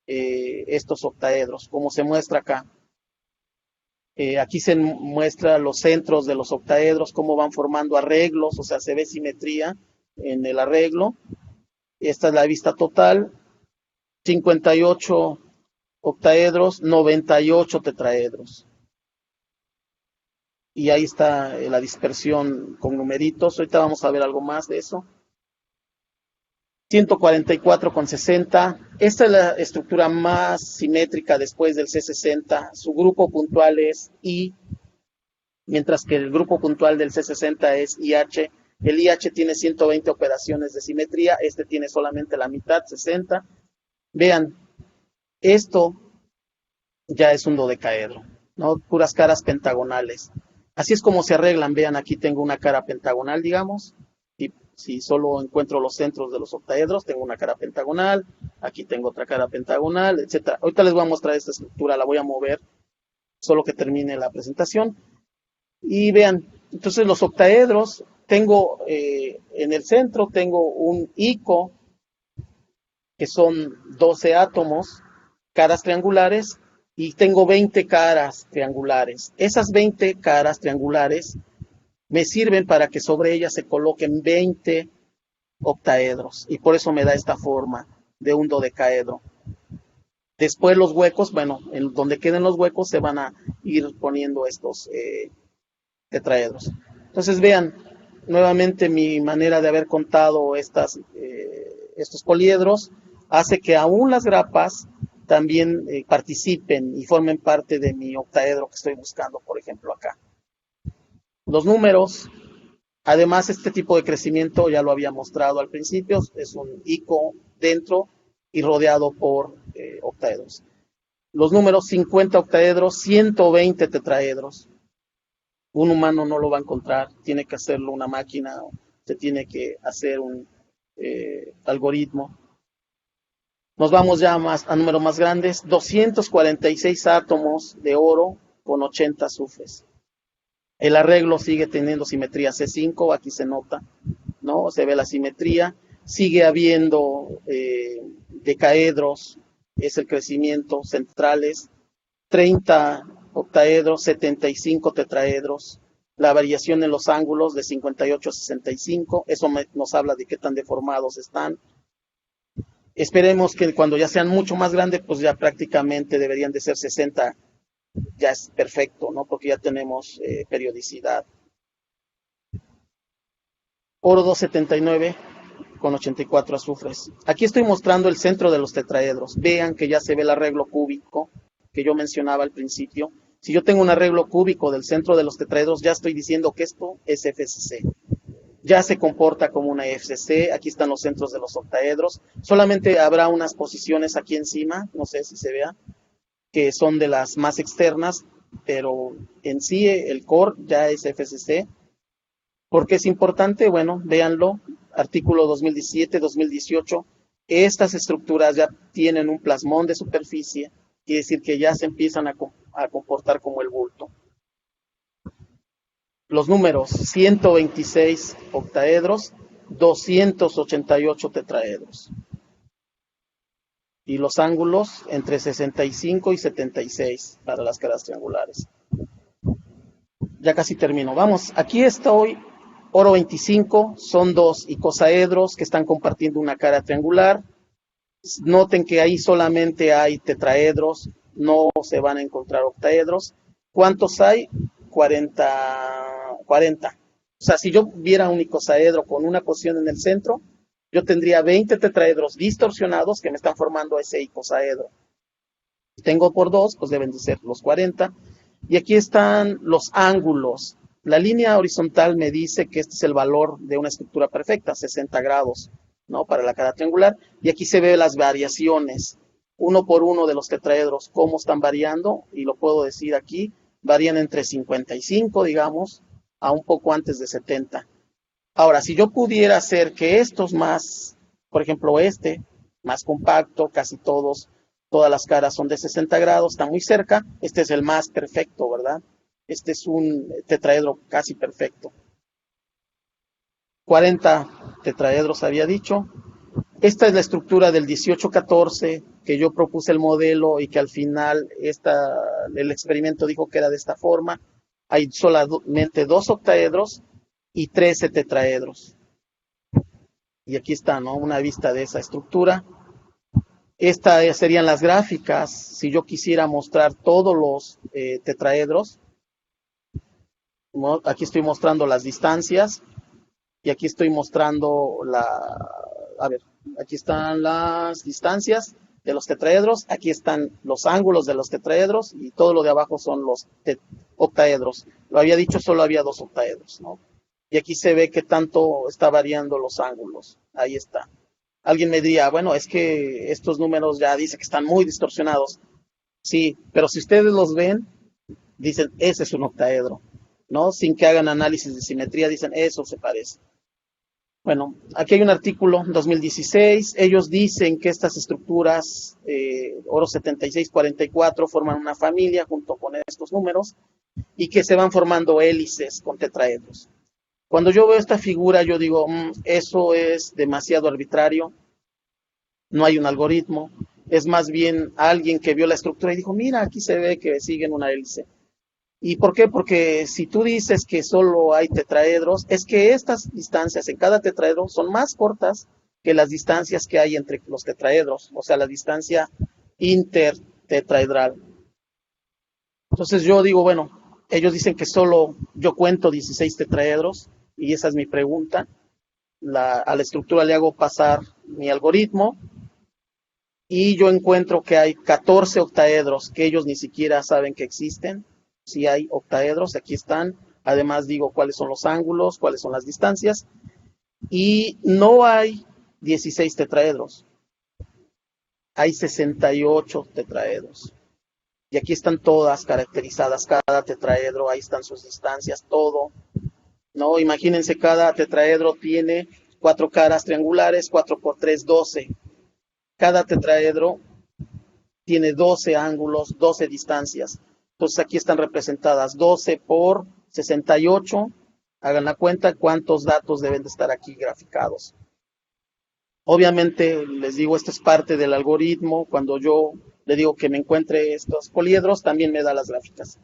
C: estos octaedros, como se muestra acá. Aquí se muestra los centros de los octaedros, cómo van formando arreglos, o sea, se ve simetría en el arreglo. Esta es la vista total. 58 octaedros, 98 tetraedros. Y ahí está la dispersión con numeritos. Ahorita vamos a ver algo más de eso. 144,60. Esta es la estructura más simétrica después del C60. Su grupo puntual es I, mientras que el grupo puntual del C60 es IH. El IH tiene 120 operaciones de simetría, este tiene solamente la mitad, 60. Vean, esto ya es un dodecaedro, ¿no? Puras caras pentagonales. Así es como se arreglan. Vean, aquí tengo una cara pentagonal, digamos, y si solo encuentro los centros de los octaedros, tengo una cara pentagonal, aquí tengo otra cara pentagonal, etcétera. Ahorita les voy a mostrar esta estructura, la voy a mover, solo que termine la presentación. Y vean, entonces los octaedros tengo en el centro, tengo un ico, que son 12 átomos, caras triangulares, y tengo 20 caras triangulares. Esas 20 caras triangulares me sirven para que sobre ellas se coloquen 20 octaedros, y por eso me da esta forma de un dodecaedro. Después los huecos, bueno, en donde queden los huecos se van a ir poniendo estos tetraedros. Entonces vean nuevamente mi manera de haber contado estos poliedros hace que aún las grapas también participen y formen parte de mi octaedro que estoy buscando, por ejemplo acá. Los números, además este tipo de crecimiento ya lo había mostrado al principio, es un ico dentro y rodeado por octaedros. Los números 50 octaedros, 120 tetraedros. Un humano no lo va a encontrar, tiene que hacerlo una máquina, se tiene que hacer un algoritmo. Nos vamos ya a números más grandes, 246 átomos de oro con 80 azufres. El arreglo sigue teniendo simetría C5, aquí se nota, ¿no? Se ve la simetría, sigue habiendo decaedros, es el crecimiento, centrales, 30 octaedros, 75 tetraedros, la variación en los ángulos de 58 a 65, eso nos habla de qué tan deformados están. Esperemos que cuando ya sean mucho más grandes, pues ya prácticamente deberían de ser 60, ya es perfecto, ¿no? Porque ya tenemos periodicidad. Oro 279 con 84 azufres. Aquí estoy mostrando el centro de los tetraedros. Vean que ya se ve el arreglo cúbico que yo mencionaba al principio. Si yo tengo un arreglo cúbico del centro de los tetraedros, ya estoy diciendo que esto es FCC. Ya se comporta como una FCC. Aquí están los centros de los octaedros. Solamente habrá unas posiciones aquí encima, no sé si se vea, que son de las más externas, pero en sí el core ya es FCC. ¿Por qué es importante? Bueno, véanlo, artículo 2017-2018, estas estructuras ya tienen un plasmón de superficie, quiere decir que ya se empiezan a comportar como el bulto. Los números, 126 octaedros, 288 tetraedros. Y los ángulos entre 65 y 76 para las caras triangulares. Ya casi termino. Vamos, aquí estoy, oro 25, son dos icosaedros que están compartiendo una cara triangular. Noten que ahí solamente hay tetraedros, no se van a encontrar octaedros. ¿Cuántos hay? 40. O sea, si yo viera un icosaedro con una posición en el centro, yo tendría 20 tetraedros distorsionados que me están formando ese icosaedro. Si tengo por 2, pues deben de ser los 40. Y aquí están los ángulos. La línea horizontal me dice que este es el valor de una estructura perfecta, 60 grados, ¿no? Para la cara triangular. Y aquí se ve las variaciones, uno por uno de los tetraedros, cómo están variando, y lo puedo decir aquí, varían entre 55, digamos, a un poco antes de 70. Ahora, si yo pudiera hacer que estos más, por ejemplo este, más compacto, casi todas las caras son de 60 grados, está muy cerca, este es el más perfecto, ¿verdad? Este es un tetraedro casi perfecto. 40 tetraedros había dicho. Esta es la estructura del 1814, que yo propuse el modelo y que al final el experimento dijo que era de esta forma. Hay solamente 2 octaedros y 13 tetraedros. Y aquí está, ¿no? Una vista de esa estructura. Estas serían las gráficas. Si yo quisiera mostrar todos los tetraedros, ¿no? Aquí estoy mostrando las distancias y aquí estoy mostrando aquí están las distancias de los tetraedros, aquí están los ángulos de los tetraedros y todo lo de abajo son los octaedros. Lo había dicho, solo había 2 octaedros, ¿no? Y aquí se ve que tanto está variando los ángulos. Ahí está. Alguien me diría, bueno, es que estos números ya dice que están muy distorsionados. Sí, pero si ustedes los ven, dicen, ese es un octaedro, ¿no? Sin que hagan análisis de simetría, dicen, eso se parece. Bueno, aquí hay un artículo, 2016, ellos dicen que estas estructuras, oro 7644, forman una familia junto con estos números y que se van formando hélices con tetraedros. Cuando yo veo esta figura, yo digo, eso es demasiado arbitrario, no hay un algoritmo, es más bien alguien que vio la estructura y dijo, mira, aquí se ve que siguen una hélice. ¿Y por qué? Porque si tú dices que solo hay tetraedros, es que estas distancias en cada tetraedro son más cortas que las distancias que hay entre los tetraedros, o sea, la distancia intertetraedral. Entonces yo digo, bueno, ellos dicen que solo yo cuento 16 tetraedros y esa es mi pregunta. A la estructura le hago pasar mi algoritmo y yo encuentro que hay 14 octaedros que ellos ni siquiera saben que existen. Si hay octaedros, aquí están. Además digo cuáles son los ángulos, cuáles son las distancias. Y no hay 16 tetraedros. Hay 68 tetraedros. Y aquí están todas caracterizadas, cada tetraedro, ahí están sus distancias, todo. ¿No? Imagínense, cada tetraedro tiene 4 caras triangulares, 4 por 3, 12. Cada tetraedro tiene 12 ángulos, 12 distancias. Entonces aquí están representadas 12 por 68. Hagan la cuenta cuántos datos deben de estar aquí graficados. Obviamente, les digo, esto es parte del algoritmo. Cuando yo le digo que me encuentre estos poliedros, también me da las gráficas.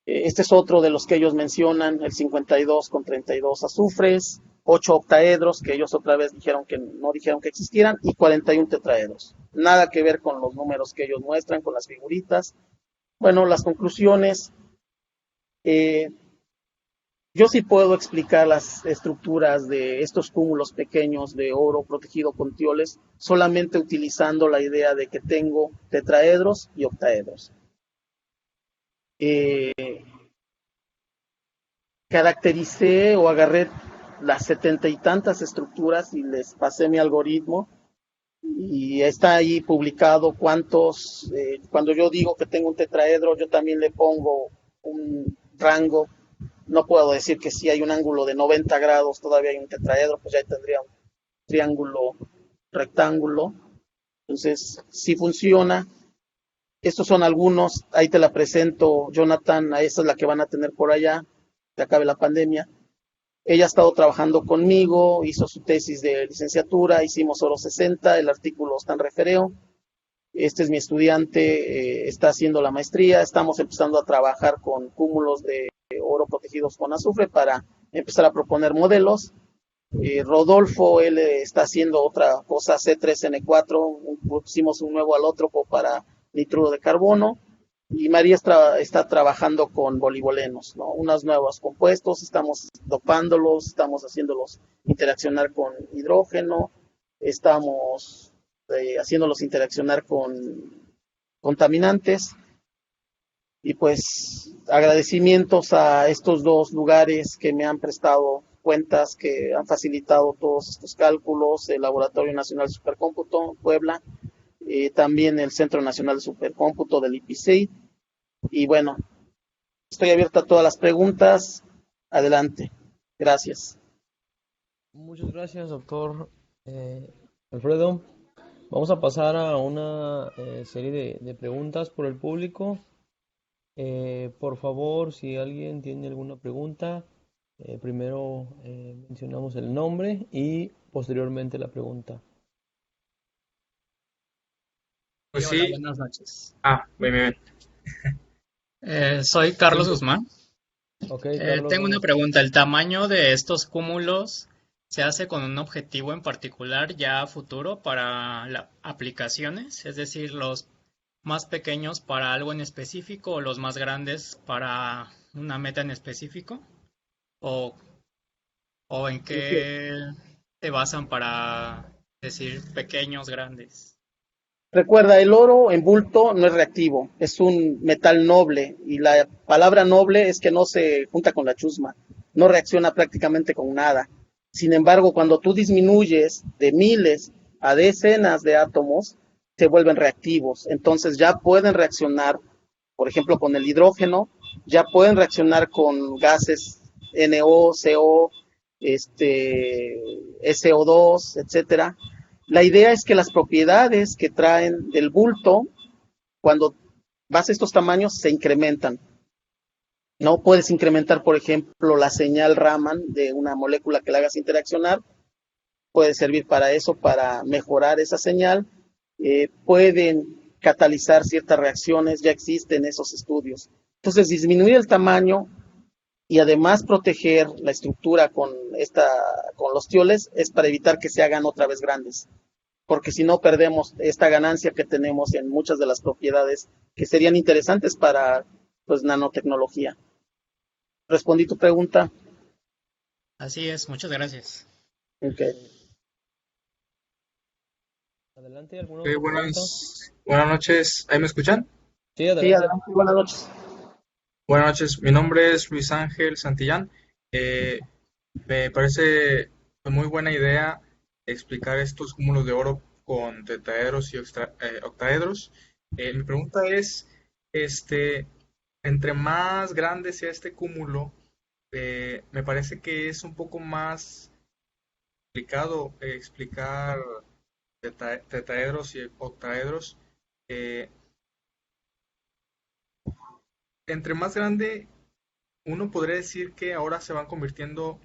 C: Este es otro de los que ellos mencionan, el 52 con 32 azufres, 8 octaedros, que ellos otra vez dijeron que no dijeron que existieran, y 41 tetraedros. Nada que ver con los números que ellos muestran, con las figuritas. Bueno, las conclusiones. Yo sí puedo explicar las estructuras de estos cúmulos pequeños de oro protegido con tioles solamente utilizando la idea de que tengo tetraedros y octaedros. Caractericé o agarré las 70 y tantas estructuras y les pasé mi algoritmo y está ahí publicado cuántos, cuando yo digo que tengo un tetraedro, yo también le pongo un rango. No puedo decir que si hay un ángulo de 90 grados todavía hay un tetraedro, pues ya tendría un triángulo rectángulo. Entonces, sí funciona. Estos son algunos, ahí te la presento, Jonathan, esa es la que van a tener por allá, que acabe la pandemia. Ella ha estado trabajando conmigo, hizo su tesis de licenciatura, hicimos oro 60, el artículo está en refereo. Este es mi estudiante, está haciendo la maestría, estamos empezando a trabajar con cúmulos de oro protegidos con azufre para empezar a proponer modelos. Rodolfo, él está haciendo otra cosa, C3N4, pusimos un nuevo alótropo para nitruro de carbono, y María está trabajando con bolivolenos, ¿no? Unos nuevos compuestos, estamos dopándolos, estamos haciéndolos interaccionar con hidrógeno, estamos haciéndolos interaccionar con contaminantes, y pues agradecimientos a estos dos lugares que me han prestado cuentas, que han facilitado todos estos cálculos, el Laboratorio Nacional de Supercómputo, Puebla, también el Centro Nacional de Supercómputo del IPC. Y bueno, estoy abierto a todas las preguntas. Adelante. Gracias.
B: Muchas gracias, doctor Alfredo. Vamos a pasar a una serie de preguntas por el público. Por favor, si alguien tiene alguna pregunta, primero mencionamos el nombre y posteriormente la pregunta.
A: Pues
D: Hola,
A: sí.
D: buenas noches.
A: Bien, bien.
D: Soy Carlos Guzmán.
B: Ok, Carlos,
D: Tengo una
B: vamos.
D: pregunta. ¿El tamaño de estos cúmulos se hace con un objetivo en particular ya a futuro para aplicaciones? Es decir, los más pequeños para algo en específico o los más grandes para una meta en específico? ¿O, o en qué se basan para decir pequeños, grandes?
C: Recuerda, el oro en bulto no es reactivo, es un metal noble, y la palabra noble es que no se junta con la chusma, no reacciona prácticamente con nada. Sin embargo, cuando tú disminuyes de miles a decenas de átomos, se vuelven reactivos. Entonces ya pueden reaccionar, por ejemplo, con el hidrógeno, ya pueden reaccionar con gases NO, CO, SO2, etcétera. La idea es que las propiedades que traen del bulto, cuando vas a estos tamaños, se incrementan. ¿no? Puedes incrementar, por ejemplo, la señal Raman de una molécula que la hagas interaccionar, puede servir para eso, para mejorar esa señal. Pueden catalizar ciertas reacciones, ya existen esos estudios. Entonces, disminuir el tamaño y además proteger la estructura con los tioles es para evitar que se hagan otra vez grandes, porque si no perdemos esta ganancia que tenemos en muchas de las propiedades que serían interesantes para pues nanotecnología. ¿Respondí tu pregunta?
D: Así es, muchas gracias.
C: Okay.
B: Adelante, ¿alguna
A: Ok,
B: otra pregunta?
A: buenas noches. ¿Ahí me escuchan?
B: Sí,
C: Sí,
B: adelante.
C: adelante, buenas noches.
A: Buenas noches. Mi nombre es Luis Ángel Santillán. Me parece muy buena idea explicar estos cúmulos de oro con tetraedros y octaedros. Mi pregunta es, entre más grande sea este cúmulo, me parece que es un poco más complicado explicar tetraedros y octaedros. Eh, Entre más grande, uno podría decir que ahora se van convirtiendo,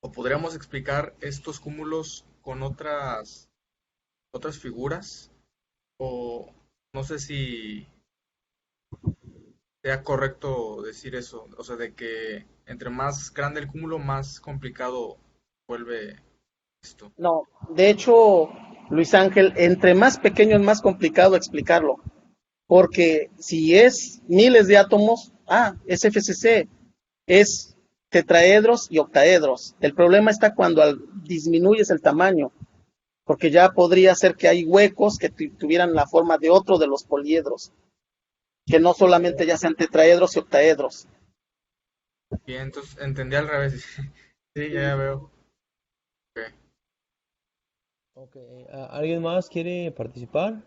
A: o podríamos explicar estos cúmulos con otras figuras, o no sé si sea correcto decir eso, o sea, de que entre más grande el cúmulo, más complicado vuelve esto.
C: No, de hecho, Luis Ángel, entre más pequeño es más complicado explicarlo, porque si es miles de átomos, es FCC, es tetraedros y octaedros. El problema está cuando disminuyes el tamaño, porque ya podría ser que hay huecos que tuvieran la forma de otro de los poliedros, que no solamente ya sean tetraedros y octaedros.
A: Bien, entonces entendí al revés. Sí, ya veo. Ok.
B: Ok, ¿alguien más quiere participar?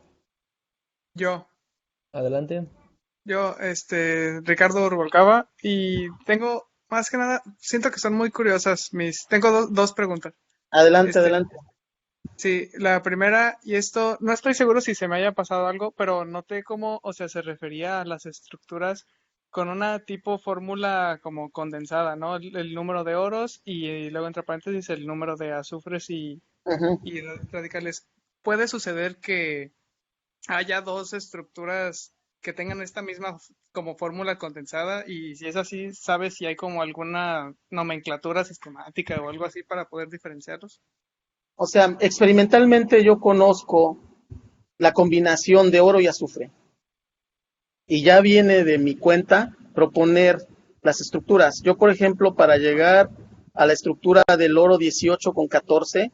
E: Yo,
B: Adelante.
E: Ricardo Urbolcaba, y tengo, más que nada, siento que son muy curiosas tengo dos preguntas.
C: Adelante,
E: Este,
C: adelante.
E: sí, la primera, y esto, no estoy seguro si se me haya pasado algo, pero noté cómo, o sea, se refería a las estructuras con una tipo fórmula como condensada, ¿no? El número de oros y luego entre paréntesis el número de azufres
C: Ujú.
E: y radicales. ¿Puede suceder que haya dos estructuras que tengan esta misma como fórmula condensada? Y si es así, ¿sabes si hay como alguna nomenclatura sistemática o algo así para poder diferenciarlos?
C: O sea, experimentalmente yo conozco la combinación de oro y azufre. Y ya viene de mi cuenta proponer las estructuras. Yo, por ejemplo, para llegar a la estructura del oro 18 con 14,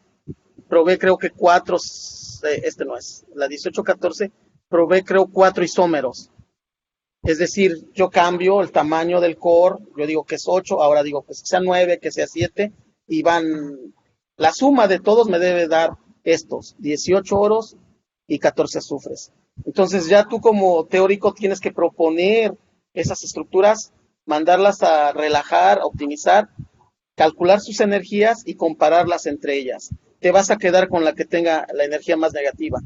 C: probé creo que no es, la 1814, probé creo 4 isómeros. Es decir, yo cambio el tamaño del core, yo digo que es 8, ahora digo que sea 9, que sea 7, y
E: Ujú.
C: la suma de todos me debe dar estos, 18 oros y 14 azufres. Entonces ya tú como teórico tienes que proponer esas estructuras, mandarlas a relajar, a optimizar, calcular sus energías y compararlas entre ellas. Te vas a quedar con la que tenga la energía más negativa,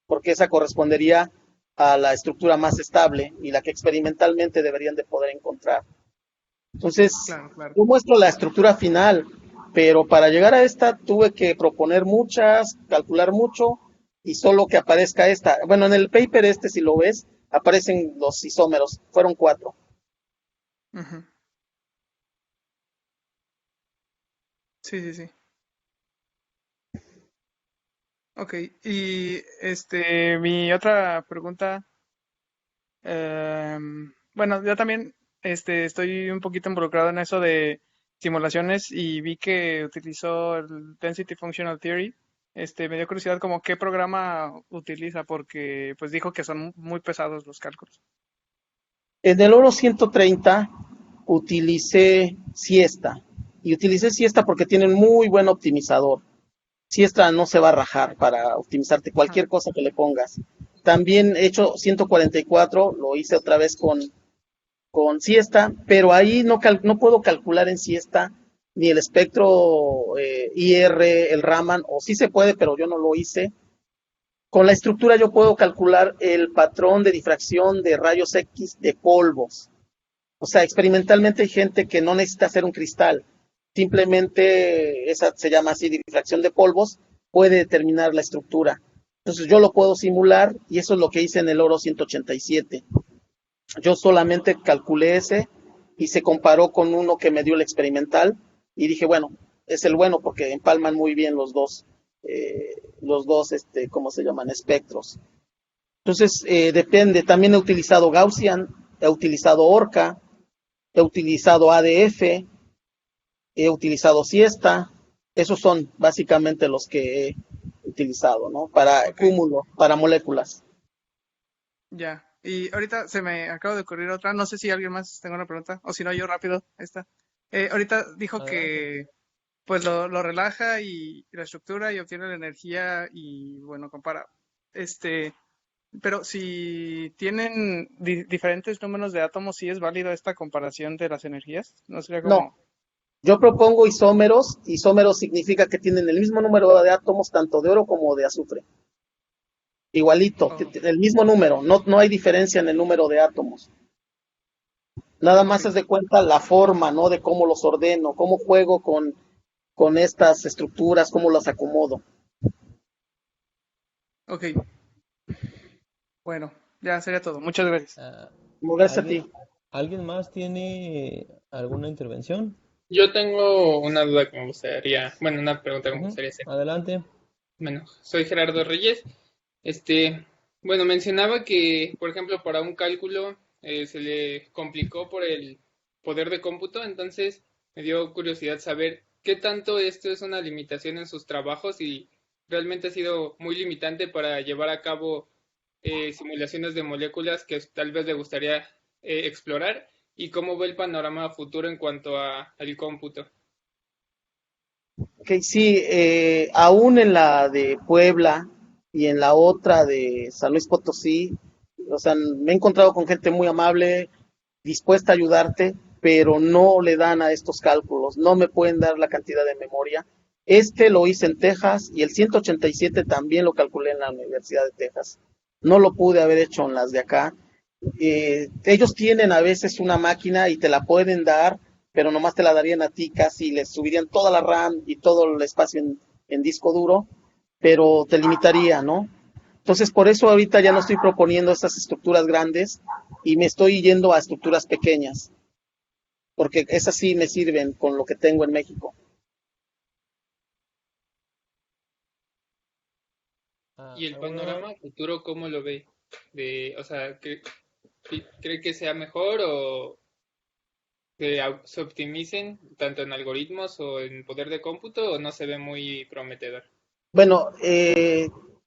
C: porque esa correspondería a la estructura más estable y la que experimentalmente deberían de poder encontrar. Entonces,
E: Claro, claro.
C: yo muestro la estructura final, pero para llegar a esta tuve que proponer muchas, calcular mucho y solo que aparezca esta. Bueno, en el paper si lo ves, aparecen los isómeros, fueron 4.
E: Ujú. Sí, sí, sí. Ok, y mi otra pregunta, bueno, yo también estoy un poquito involucrado en eso de simulaciones y vi que utilizó el Density Functional Theory. Me dio curiosidad como qué programa utiliza porque pues dijo que son muy pesados los cálculos.
C: En el oro 130 utilicé Siesta porque tienen muy buen optimizador. Siesta no se va a rajar para optimizarte
E: Ajá.
C: cualquier cosa que le pongas. También he hecho 144, lo hice otra vez con Siesta, pero ahí no puedo calcular en Siesta ni el espectro IR, el Raman, o sí se puede, pero yo no lo hice. Con la estructura yo puedo calcular el patrón de difracción de rayos X de polvos. O sea, experimentalmente hay gente que no necesita hacer un cristal, simplemente esa se llama así difracción de polvos, puede determinar la estructura. Entonces yo lo puedo simular y eso es lo que hice en el oro 187. Yo solamente calculé ese y se comparó con uno que me dio el experimental y dije, bueno, es el bueno porque empalman muy bien los dos, ¿cómo se llaman? Espectros. Entonces, depende, también he utilizado Gaussian, he utilizado Orca, he utilizado ADF, he utilizado Siesta, esos son básicamente los que he utilizado, ¿no? Para
E: Ok,
C: cúmulo, para moléculas.
E: ya. Y ahorita se me acaba de ocurrir otra. No sé si alguien más tenga una pregunta. O si no, yo rápido. Esta. Ahorita dijo
B: Adelante.
E: que pues lo relaja y la estructura y obtiene la energía y bueno, compara. Este, pero si tienen diferentes números de átomos, ¿sí es válido esta comparación de las energías? No sería
C: No,
E: como,
C: yo propongo isómeros, isómeros significa que tienen el mismo número de átomos tanto de oro como de azufre, igualito,
E: oh,
C: el mismo número, no hay diferencia en el número de átomos. Nada
E: ok,
C: más es de cuenta la forma, ¿no? De cómo los ordeno, cómo juego con estas estructuras, cómo las acomodo.
E: ok. Bueno, ya sería todo. Muchas gracias.
B: Ah,
C: Gracias a
B: ¿alguien,
C: ti.
B: ¿alguien más tiene alguna intervención?
F: Yo tengo una duda que me gustaría, bueno, una pregunta que me
B: Ujú,
F: gustaría hacer.
B: adelante.
F: Bueno, soy Gerardo Reyes. Este, bueno, mencionaba que, por ejemplo, para un cálculo se le complicó por el poder de cómputo, entonces me dio curiosidad saber qué tanto esto es una limitación en sus trabajos y realmente ha sido muy limitante para llevar a cabo simulaciones de moléculas que tal vez le gustaría explorar y cómo ve el panorama futuro en cuanto al cómputo.
C: Ok, sí, aún en la de Puebla y en la otra de San Luis Potosí, o sea, me he encontrado con gente muy amable, dispuesta a ayudarte, pero no le dan a estos cálculos, no me pueden dar la cantidad de memoria. Este lo hice en Texas y el 187 también lo calculé en la Universidad de Texas. No lo pude haber hecho en las de acá. Ellos tienen a veces una máquina y te la pueden dar, pero nomás te la darían a ti casi, les subirían toda la RAM y todo el espacio en disco duro, pero te limitaría, ¿no? Entonces, por eso ahorita ya no estoy proponiendo estas estructuras grandes y me estoy yendo a estructuras pequeñas, porque esas sí me sirven con lo que tengo en México.
F: ¿Y el
B: ¿Alguna?
F: panorama futuro cómo lo ve? O sea, ¿cree que sea mejor o que se optimicen tanto en algoritmos o en poder de cómputo o no se ve muy prometedor?
C: Bueno,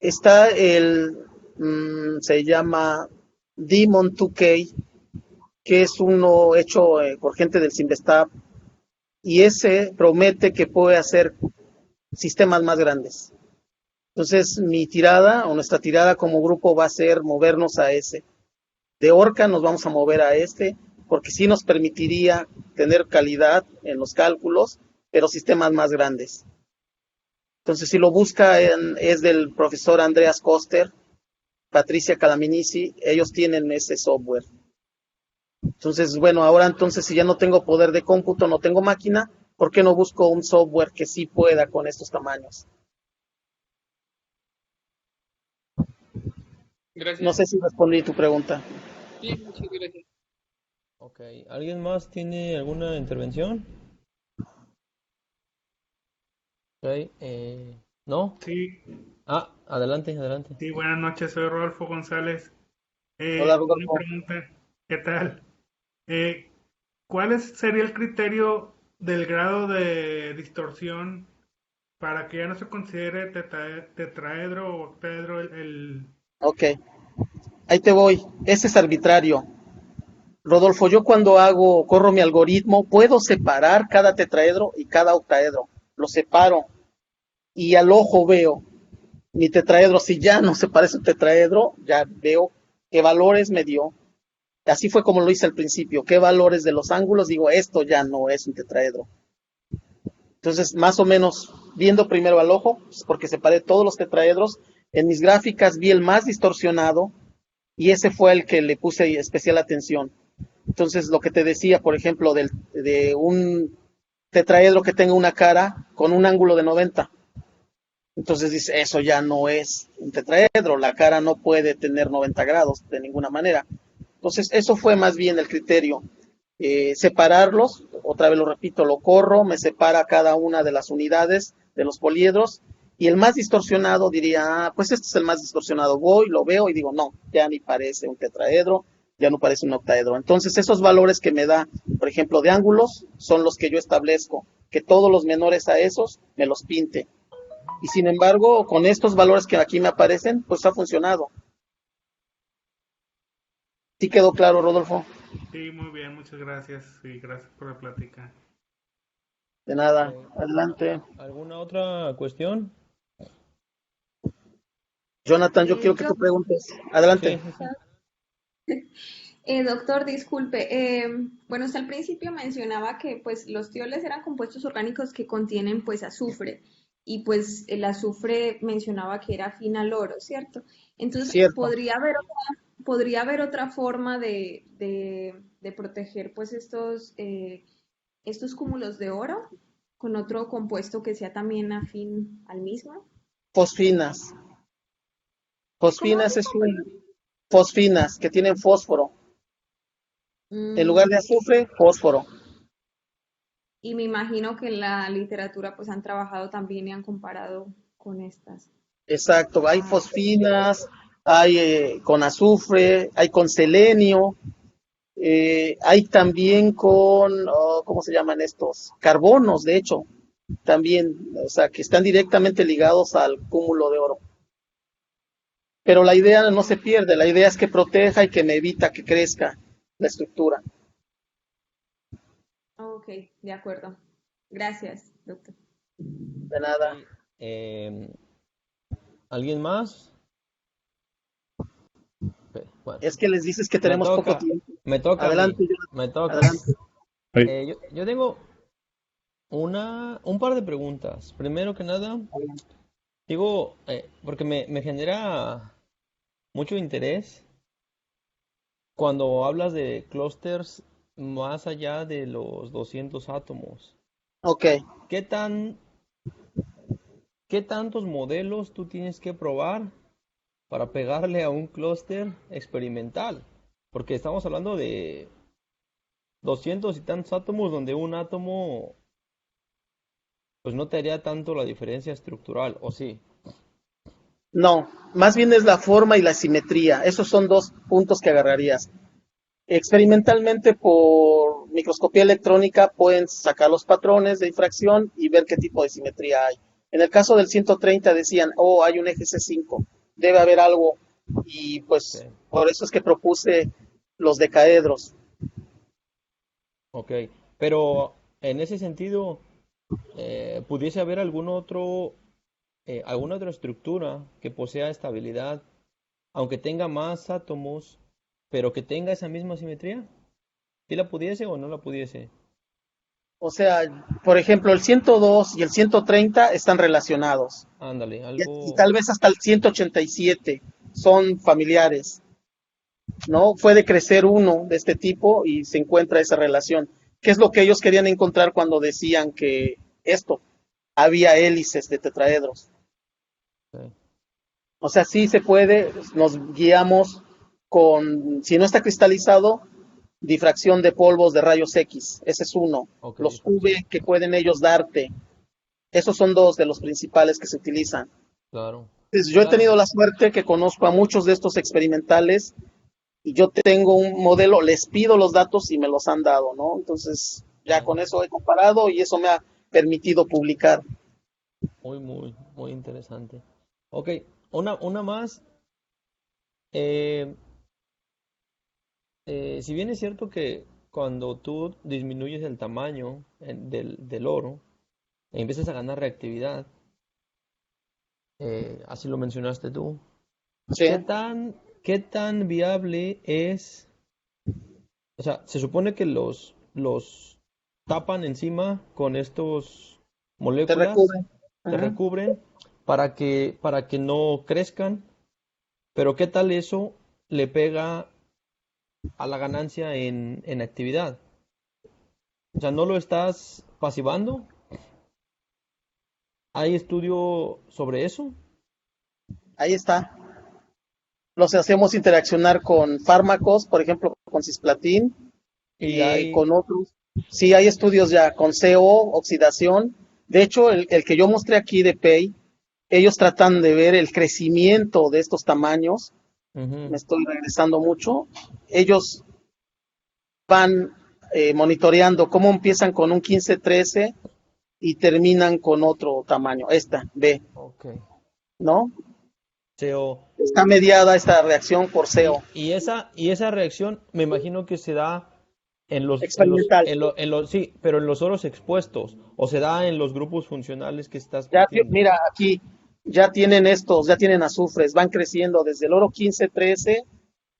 C: está se llama Demon 2K, que es uno hecho por gente del Simvestab, y ese promete que puede hacer sistemas más grandes. Entonces, mi tirada o nuestra tirada como grupo va a ser movernos a ese. De Orca nos vamos a mover a este, porque sí nos permitiría tener calidad en los cálculos, pero sistemas más grandes. Entonces, si lo busca es del profesor Andreas Koster, Patricia Calaminici, ellos tienen ese software. Entonces, bueno, ahora entonces si ya no tengo poder de cómputo, no tengo máquina, ¿por qué no busco un software que sí pueda con estos tamaños? No
F: Gracias.
C: sé si respondí tu pregunta.
F: Sí, muchas gracias.
B: Ok, ¿alguien más tiene alguna intervención? Ok, ¿no?
G: Sí,
B: Ah, adelante, adelante.
G: sí, buenas noches, soy Rodolfo González.
C: Hola,
G: Una
C: Rodolfo.
G: pregunta, ¿qué tal? Eh, Sería el criterio del grado de distorsión para que ya no se considere tetraedro o octaedro
C: Ok, ahí te voy. Ese es arbitrario. Rodolfo, yo cuando corro mi algoritmo, puedo separar cada tetraedro y cada octaedro. Lo separo y al ojo veo mi tetraedro. Si ya no se parece a un tetraedro, ya veo qué valores me dio. Así fue como lo hice al principio. ¿Qué valores de los ángulos? Digo, esto ya no es un tetraedro. Entonces, más o menos, viendo primero al ojo, pues, porque separé todos los tetraedros, en mis gráficas vi el más distorsionado y ese fue el que le puse especial atención. Entonces, lo que te decía, por ejemplo, de un tetraedro que tenga una cara con un ángulo de 90. Entonces dice, eso ya no es un tetraedro, la cara no puede tener 90 grados de ninguna manera. Entonces, eso fue más bien el criterio. Separarlos, otra vez lo repito, lo corro, me separa cada una de las unidades de los poliedros, y el más distorsionado diría, pues este es el más distorsionado, voy, lo veo y digo, no, ya ni parece un tetraedro, ya no parece un octaedro. Entonces, esos valores que me da, por ejemplo, de ángulos, son los que yo establezco, que todos los menores a esos me los pinte. Y sin embargo, con estos valores que aquí me aparecen, pues ha funcionado. ¿Sí quedó claro, Rodolfo?
G: Sí, muy bien, muchas gracias y gracias por la plática.
C: De nada,
B: Ok.
C: adelante.
B: ¿Alguna otra cuestión?
C: Jonathan, yo quiero que
H: Yo,
C: tú preguntes.
B: Sí,
C: Adelante.
B: sí, sí.
H: doctor, disculpe. Bueno, usted al principio mencionaba que pues los tioles eran compuestos orgánicos que contienen pues azufre y pues el azufre mencionaba que era afín al oro, ¿cierto? Entonces,
C: Cierto.
H: podría haber otra forma de proteger pues estos cúmulos de oro con otro compuesto que sea también afín al mismo.
C: Fosfinas.
H: ¿Cómo
C: Fosfinas es
H: dijo,
C: un
H: perdón?
C: fosfinas que tienen fósforo. En lugar de
H: Mm,
C: azufre, fósforo.
H: y me imagino que en la literatura pues han trabajado también y han comparado con estas.
C: Exacto. Hay
H: Ah,
C: fosfinas, hay con azufre, hay con selenio, hay también con, oh, ¿cómo se llaman estos? Carbonos, de hecho, también, o sea, que están directamente ligados al cúmulo de oro. Pero la idea no se pierde, la idea es que proteja y que me evita que crezca la estructura.
H: ok, de acuerdo. Gracias, doctor.
C: De
B: Ok.
C: nada.
B: em, ¿Alguien más? Ok, bueno,
C: Es que les dices que
B: me
C: tenemos poco
B: toca,
C: tiempo.
B: me toca a mí,
C: Adelante, Jonathan,
B: me toca.
C: adelante.
B: Yo tengo un par de preguntas. Primero que nada, digo, porque me genera mucho interés cuando hablas de clústeres más allá de los 200 átomos.
C: Ok,
B: ¿Qué tan, qué tantos modelos tú tienes que probar para pegarle a un clúster experimental? Porque estamos hablando de 200 y tantos átomos donde un átomo pues no te haría tanto la diferencia estructural, ¿o sí?
C: no, más bien es la forma y la simetría. Esos son dos puntos que agarrarías. Experimentalmente por microscopía electrónica pueden sacar los patrones de difracción y ver qué tipo de simetría hay. En el caso del 130 decían, oh, hay un eje C5, debe haber algo, y pues
B: Ok,
C: por eso es que propuse los decaedros.
B: ok. Pero en ese sentido, ¿pudiese haber alguna otra estructura que posea estabilidad, aunque tenga más átomos, pero que tenga esa misma simetría? ¿Sí la pudiese o no la pudiese?
C: O sea, por ejemplo, el 102 y el 130 están relacionados,
B: Ándale,
C: y
B: algo.
C: tal vez hasta el 187 son familiares, ¿no? Puede crecer uno de este tipo y se encuentra esa relación. ¿Qué es lo que ellos querían encontrar cuando decían que esto, había hélices de tetraedros?
B: Ok,
C: O sea, sí se puede, nos guiamos con, si no está cristalizado, difracción de polvos de rayos X, ese es uno.
B: ok,
C: Los
B: difracción.
C: UV que pueden ellos darte, esos son dos de los principales que se utilizan.
B: Claro,
C: Entonces, yo he
B: claro.
C: tenido la suerte que conozco a muchos de estos experimentales, y yo tengo un modelo, les pido los datos y me los han dado, ¿no? Entonces, ya
B: Ok.
C: con eso he comparado y eso me ha permitido publicar.
B: Muy interesante. Ok, una más. Eh, si bien es cierto que cuando tú disminuyes el tamaño del oro e empiezas a ganar reactividad, así lo mencionaste tú,
C: Sí,
B: qué tan viable es? O sea, se supone que los tapan encima con estos
C: te
B: moléculas,
C: recubre.
B: te
C: Ajá.
B: recubren para que no crezcan, pero ¿qué tal eso le pega a la ganancia en actividad. O sea, no lo estás pasivando. ¿Hay estudio sobre eso?
C: Ahí está. Los hacemos interaccionar con fármacos, por ejemplo, con cisplatín
B: Y
C: y
B: hay,
C: con otros. Sí, hay estudios ya con CO, oxidación. De hecho, el que yo mostré aquí de PEI, ellos tratan de ver el crecimiento de estos tamaños. Me estoy regresando mucho. Ellos van monitoreando cómo empiezan con un 15-13 y terminan con otro tamaño. Esta, B,
B: ok,
C: ¿no?
B: CO.
C: Está mediada esta reacción por CO.
B: Y esa reacción me imagino que se da
C: Experimental.
B: sí, pero en los oros expuestos, o se da en los grupos funcionales que estás
C: Ya,
B: metiendo.
C: mira, aquí ya tienen estos, ya tienen azufres, van creciendo desde el oro 15-13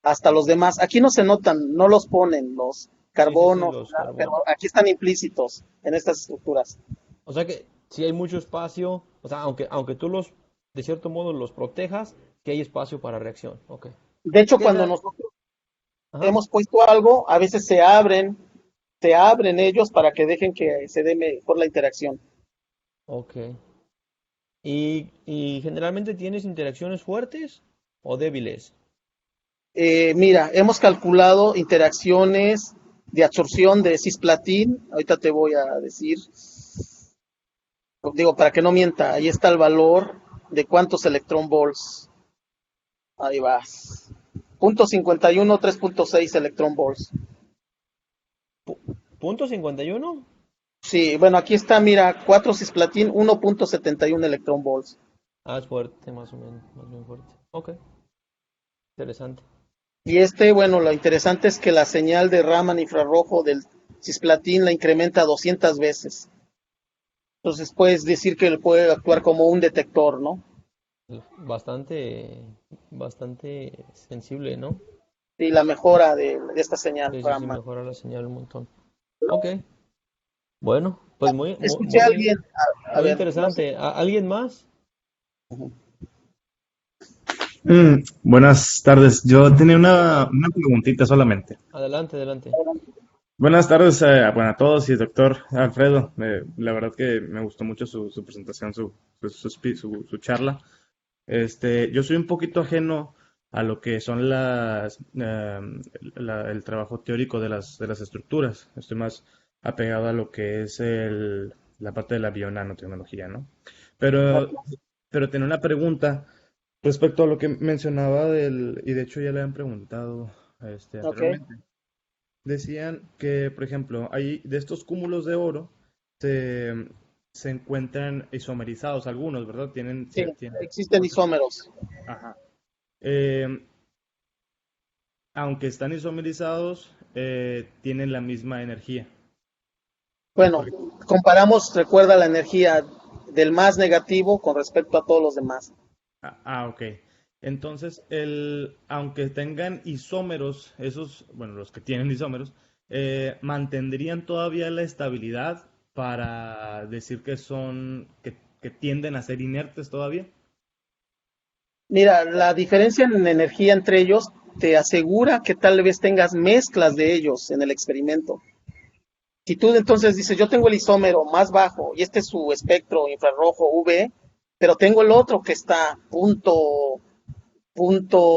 C: hasta los demás. Aquí no se notan, no los ponen los
B: Sí,
C: carbonos,
B: los
C: pero
B: carbonos.
C: aquí están implícitos en estas estructuras.
B: O sea que si hay mucho espacio, o sea, aunque tú de cierto modo los protejas, que hay espacio para reacción. Ok.
C: De hecho,
B: ¿Qué
C: cuando
B: tal?
C: nosotros
B: Ajá.
C: hemos puesto algo, a veces se abren ellos para que dejen que se dé mejor la interacción.
B: Ok. ¿Y generalmente tienes interacciones fuertes o débiles?
C: Mira, hemos calculado interacciones de absorción de cisplatín. Ahorita te voy a decir, digo, para que no mienta, ahí está el valor de cuántos electron volts. Ahí vas. Punto 51, 3.6 electron volts.
B: ¿Punto 51?
C: Sí, bueno, aquí está, mira, 4 cisplatín, 1.71 electron volts.
B: Ah, es fuerte, más o menos, más bien fuerte. Ok, interesante.
C: Y bueno, lo interesante es que la señal de Raman infrarrojo del cisplatín la incrementa 200 veces. Entonces puedes decir que puede actuar como un detector, ¿no?
B: Bastante, bastante sensible, ¿no?
C: Y la mejora de esta señal
B: Sí,
C: Raman.
B: mejora la señal un montón. Ok, bueno, pues
C: Escuché a alguien, a
B: muy
C: ver, no sé.
B: interesante. ¿Alguien más?
I: Buenas tardes. Yo tenía una preguntita solamente.
B: Adelante, adelante.
I: Buenas tardes bueno, a todos y doctor Alfredo. La verdad que me gustó mucho su presentación, su charla. Yo soy un poquito ajeno a lo que son el trabajo teórico de las estructuras. Estoy más apegado a lo que es la parte de la bionanotecnología, ¿no? Pero, pero tenía una pregunta respecto a lo que mencionaba y de hecho ya le han preguntado
C: Ok,
I: anteriormente. Decían que, por ejemplo, hay de estos cúmulos de oro se, se encuentran isomerizados algunos, ¿verdad?
C: sí,
I: Tienen
C: existen isómeros.
I: ajá. Eh, Aunque están isomerizados, tienen la misma energía.
C: Bueno,
I: Porque,
C: comparamos, recuerda la energía del más negativo con respecto a todos los demás.
I: ok. Entonces, aunque tengan isómeros, bueno, los que tienen isómeros, mantendrían todavía la estabilidad para decir que tienden a ser inertes todavía.
C: Mira, la diferencia en energía entre ellos te asegura que tal vez tengas mezclas de ellos en el experimento. Si tú entonces dices, yo tengo el isómero más bajo y este es su espectro infrarrojo UV, pero tengo el otro que está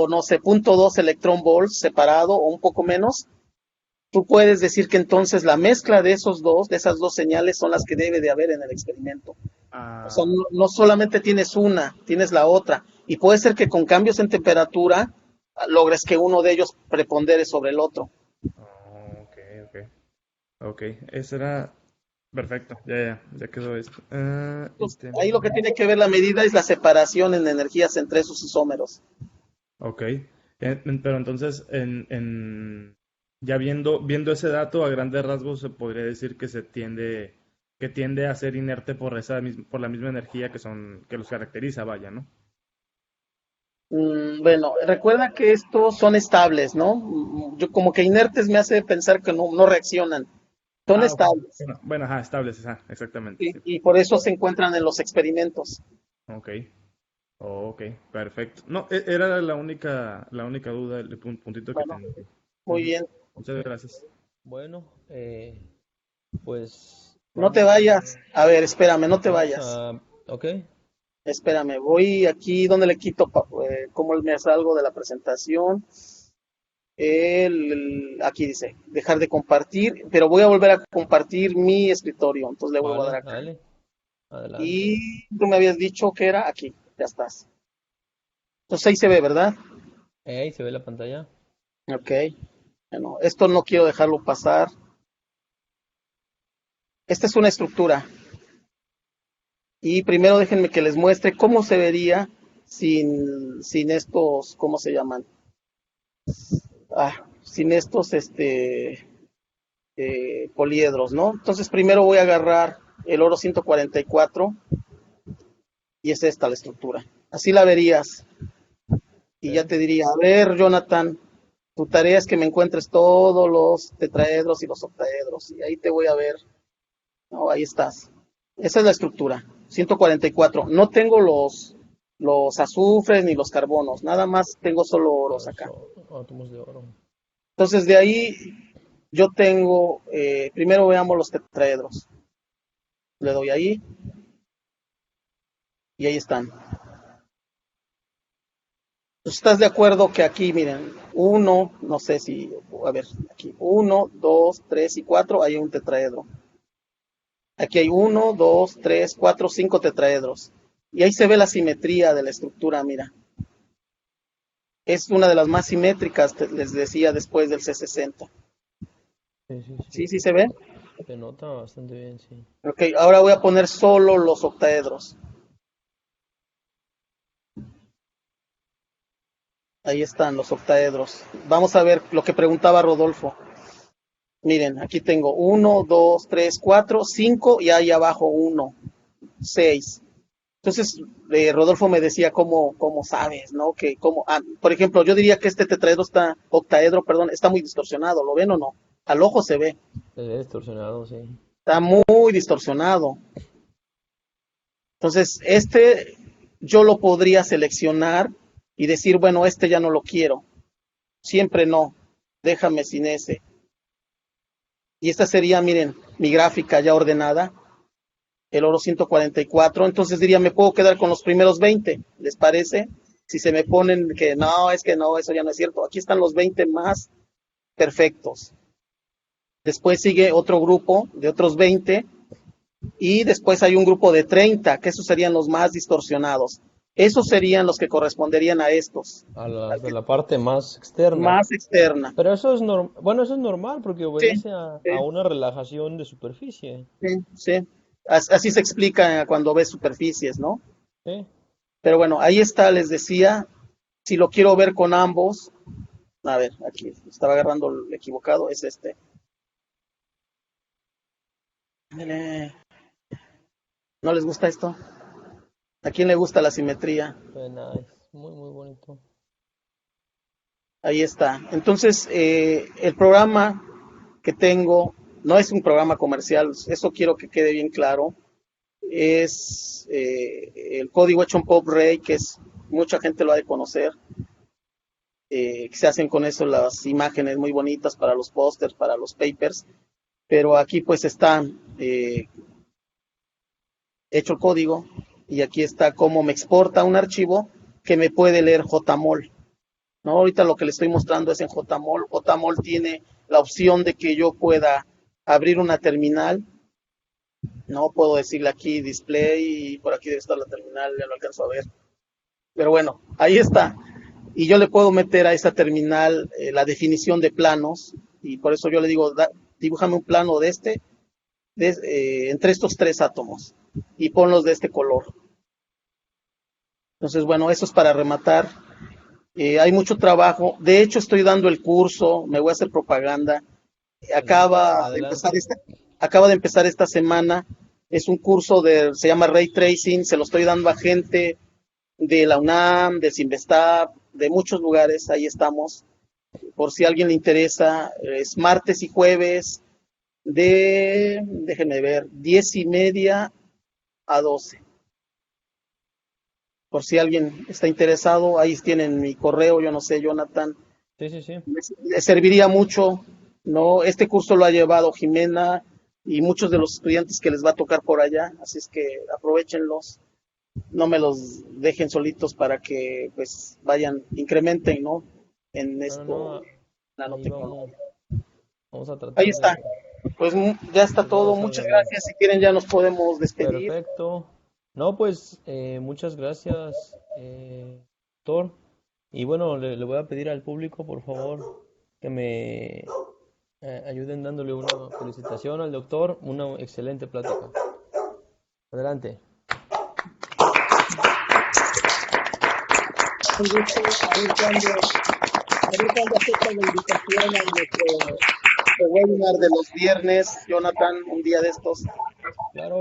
C: no sé, punto 2 electron volts separado o un poco menos, tú puedes decir que entonces la mezcla de de esas dos señales son las que debe de haber en el experimento. O sea,
I: Ah,
C: no solamente tienes una, tienes la otra. Y puede ser que con cambios en temperatura logres que uno de ellos prepondere sobre el otro.
I: ok, ok. Ok, eso era perfecto. Ya quedó esto.
C: Entonces, ahí lo que tiene que ver la medida es la separación en energías entre esos isómeros.
I: Ok, pero entonces, ya viendo ese dato, a grandes rasgos se podría decir que tiende a ser inerte por la misma energía que los caracteriza, vaya, ¿no?
C: Bueno, recuerda que estos son estables, ¿no? Yo como que inertes me hace pensar que no reaccionan. Son
I: Ah, ok.
C: estables.
I: Bueno, ajá, estables, ajá, exactamente, sí.
C: Y por eso se encuentran en los experimentos.
I: Ok, ok, perfecto. No, era la única duda, el puntito que
C: Bueno,
I: tenía.
C: Muy bien.
I: Muchas gracias.
B: Bueno, pues
C: No te
B: vamos
C: vayas. A ver, espérame, no te vayas.
B: ok,
C: Espérame, voy aquí, ¿dónde le quito? ¿Cómo me salgo de la presentación? Aquí dice, dejar de compartir, pero voy a volver a compartir mi escritorio, entonces le vuelvo a dar
B: vale,
C: acá.
B: dale, adelante.
C: Y tú me habías dicho que era aquí, ya estás. Entonces ahí se ve, ¿verdad?
B: Ahí se ve la pantalla.
C: Ok, bueno, esto no quiero dejarlo pasar. Esta es una estructura. Y primero déjenme que les muestre cómo se vería sin estos, ¿cómo se llaman? Sin estos poliedros, ¿no? Entonces primero voy a agarrar el oro 144 y es esta la estructura. Así la verías. Y ya te diría, a ver, Jonathan, tu tarea es que me encuentres todos los tetraedros y los octaedros. Y ahí te voy a ver. No, ahí estás. Esa es la estructura. 144. No tengo los azufres ni los carbonos. Nada más tengo solo oros acá.
B: Átomos de oro.
C: Entonces de ahí yo tengo, primero veamos los tetraedros. Le doy ahí. Y ahí están. ¿Estás de acuerdo que aquí, miren, uno, no sé si, a ver, aquí, 1, 2, 3 y 4, hay un tetraedro. Aquí hay 1, 2, 3, 4, 5 tetraedros. Y ahí se ve la simetría de la estructura, mira. Es una de las más simétricas, les decía, después del C60. ¿Sí se ve?
B: Se nota bastante bien, sí.
C: Ok, ahora voy a poner solo los octaedros. Ahí están los octaedros. Vamos a ver lo que preguntaba Rodolfo. Miren, aquí tengo 1, 2, 3, 4, 5 y ahí abajo 1, 6. Entonces, Rodolfo me decía cómo sabes, ¿no? Por ejemplo, yo diría que este octaedro, está muy distorsionado. ¿Lo ven o no? Al ojo se ve.
B: Se ve distorsionado, sí.
C: Está muy distorsionado. Entonces, yo lo podría seleccionar y decir, bueno, ya no lo quiero. Siempre no. Déjame sin ese. Y esta sería, miren, mi gráfica ya ordenada. El oro 144. Entonces diría, me puedo quedar con los primeros 20. ¿Les parece? Si se me ponen que no, eso ya no es cierto. Aquí están los 20 más perfectos. Después sigue otro grupo de otros 20. Y después hay un grupo de 30, que esos serían los más distorsionados. Esos serían los que corresponderían a estos.
B: A la parte más externa.
C: Más externa.
B: Pero eso es bueno, eso es normal porque obedece
C: Sí.
B: a una relajación de superficie.
C: Sí. Así se explica cuando ves superficies, ¿no?
B: Sí.
C: Pero bueno, ahí está, les decía, si lo quiero ver con ambos, a ver, aquí estaba agarrando el equivocado, es este. ¿No les gusta esto? ¿A quién le gusta la simetría?
B: Nice. Muy, muy bonito.
C: Ahí está. Entonces, el programa que tengo no es un programa comercial, eso quiero que quede bien claro. Es el código hecho en PopRay, que mucha gente lo ha de conocer. Que se hacen con eso las imágenes muy bonitas para los pósters, para los papers. Pero aquí pues está hecho el código y aquí está cómo me exporta un archivo que me puede leer JMOL. ¿No? Ahorita lo que le estoy mostrando es en JMOL. JMOL tiene la opción de que yo pueda abrir una terminal. No puedo decirle aquí display y por aquí debe estar la terminal, ya lo alcanzo a ver. Pero bueno, ahí está. Y yo le puedo meter a esta terminal la definición de planos y por eso yo le digo, dibújame un plano entre estos 3 átomos y ponlos de este color. Entonces, bueno, eso es para rematar. Hay mucho trabajo. De hecho, estoy dando el curso, me voy a hacer propaganda. Acaba de empezar esta semana. Es un curso se llama Ray Tracing, se lo estoy dando a gente de la UNAM, del CINVESTAB, de muchos lugares, ahí estamos. Por si a alguien le interesa, es martes y jueves déjenme ver, 10:30 a 12. Por si alguien está interesado, ahí tienen mi correo, yo no sé, Jonathan,
B: Sí, sí, sí.
C: Les serviría mucho, ¿no? Este curso lo ha llevado Jimena y muchos de los estudiantes que les va a tocar por allá, así es que aprovechenlos, no me los dejen solitos para que pues vayan, incrementen, ¿no? En
B: No,
C: esto,
B: no, ahí
C: nanotecnología.
B: vamos a
C: Ahí
B: tratar
C: está,
B: de
C: pues ya está
B: que
C: todo,
B: todo salga
C: muchas
B: bien.
C: gracias, si quieren ya nos podemos despedir.
B: Perfecto. No, pues muchas gracias, doctor. Y bueno, le voy a pedir al público, por favor, que me ayuden dándole una felicitación al doctor. Una excelente plática. Adelante.
C: Un gusto, a ver cuándo aceptan la invitación a nuestro webinar de los viernes, Jonathan, un día de estos.
B: Claro.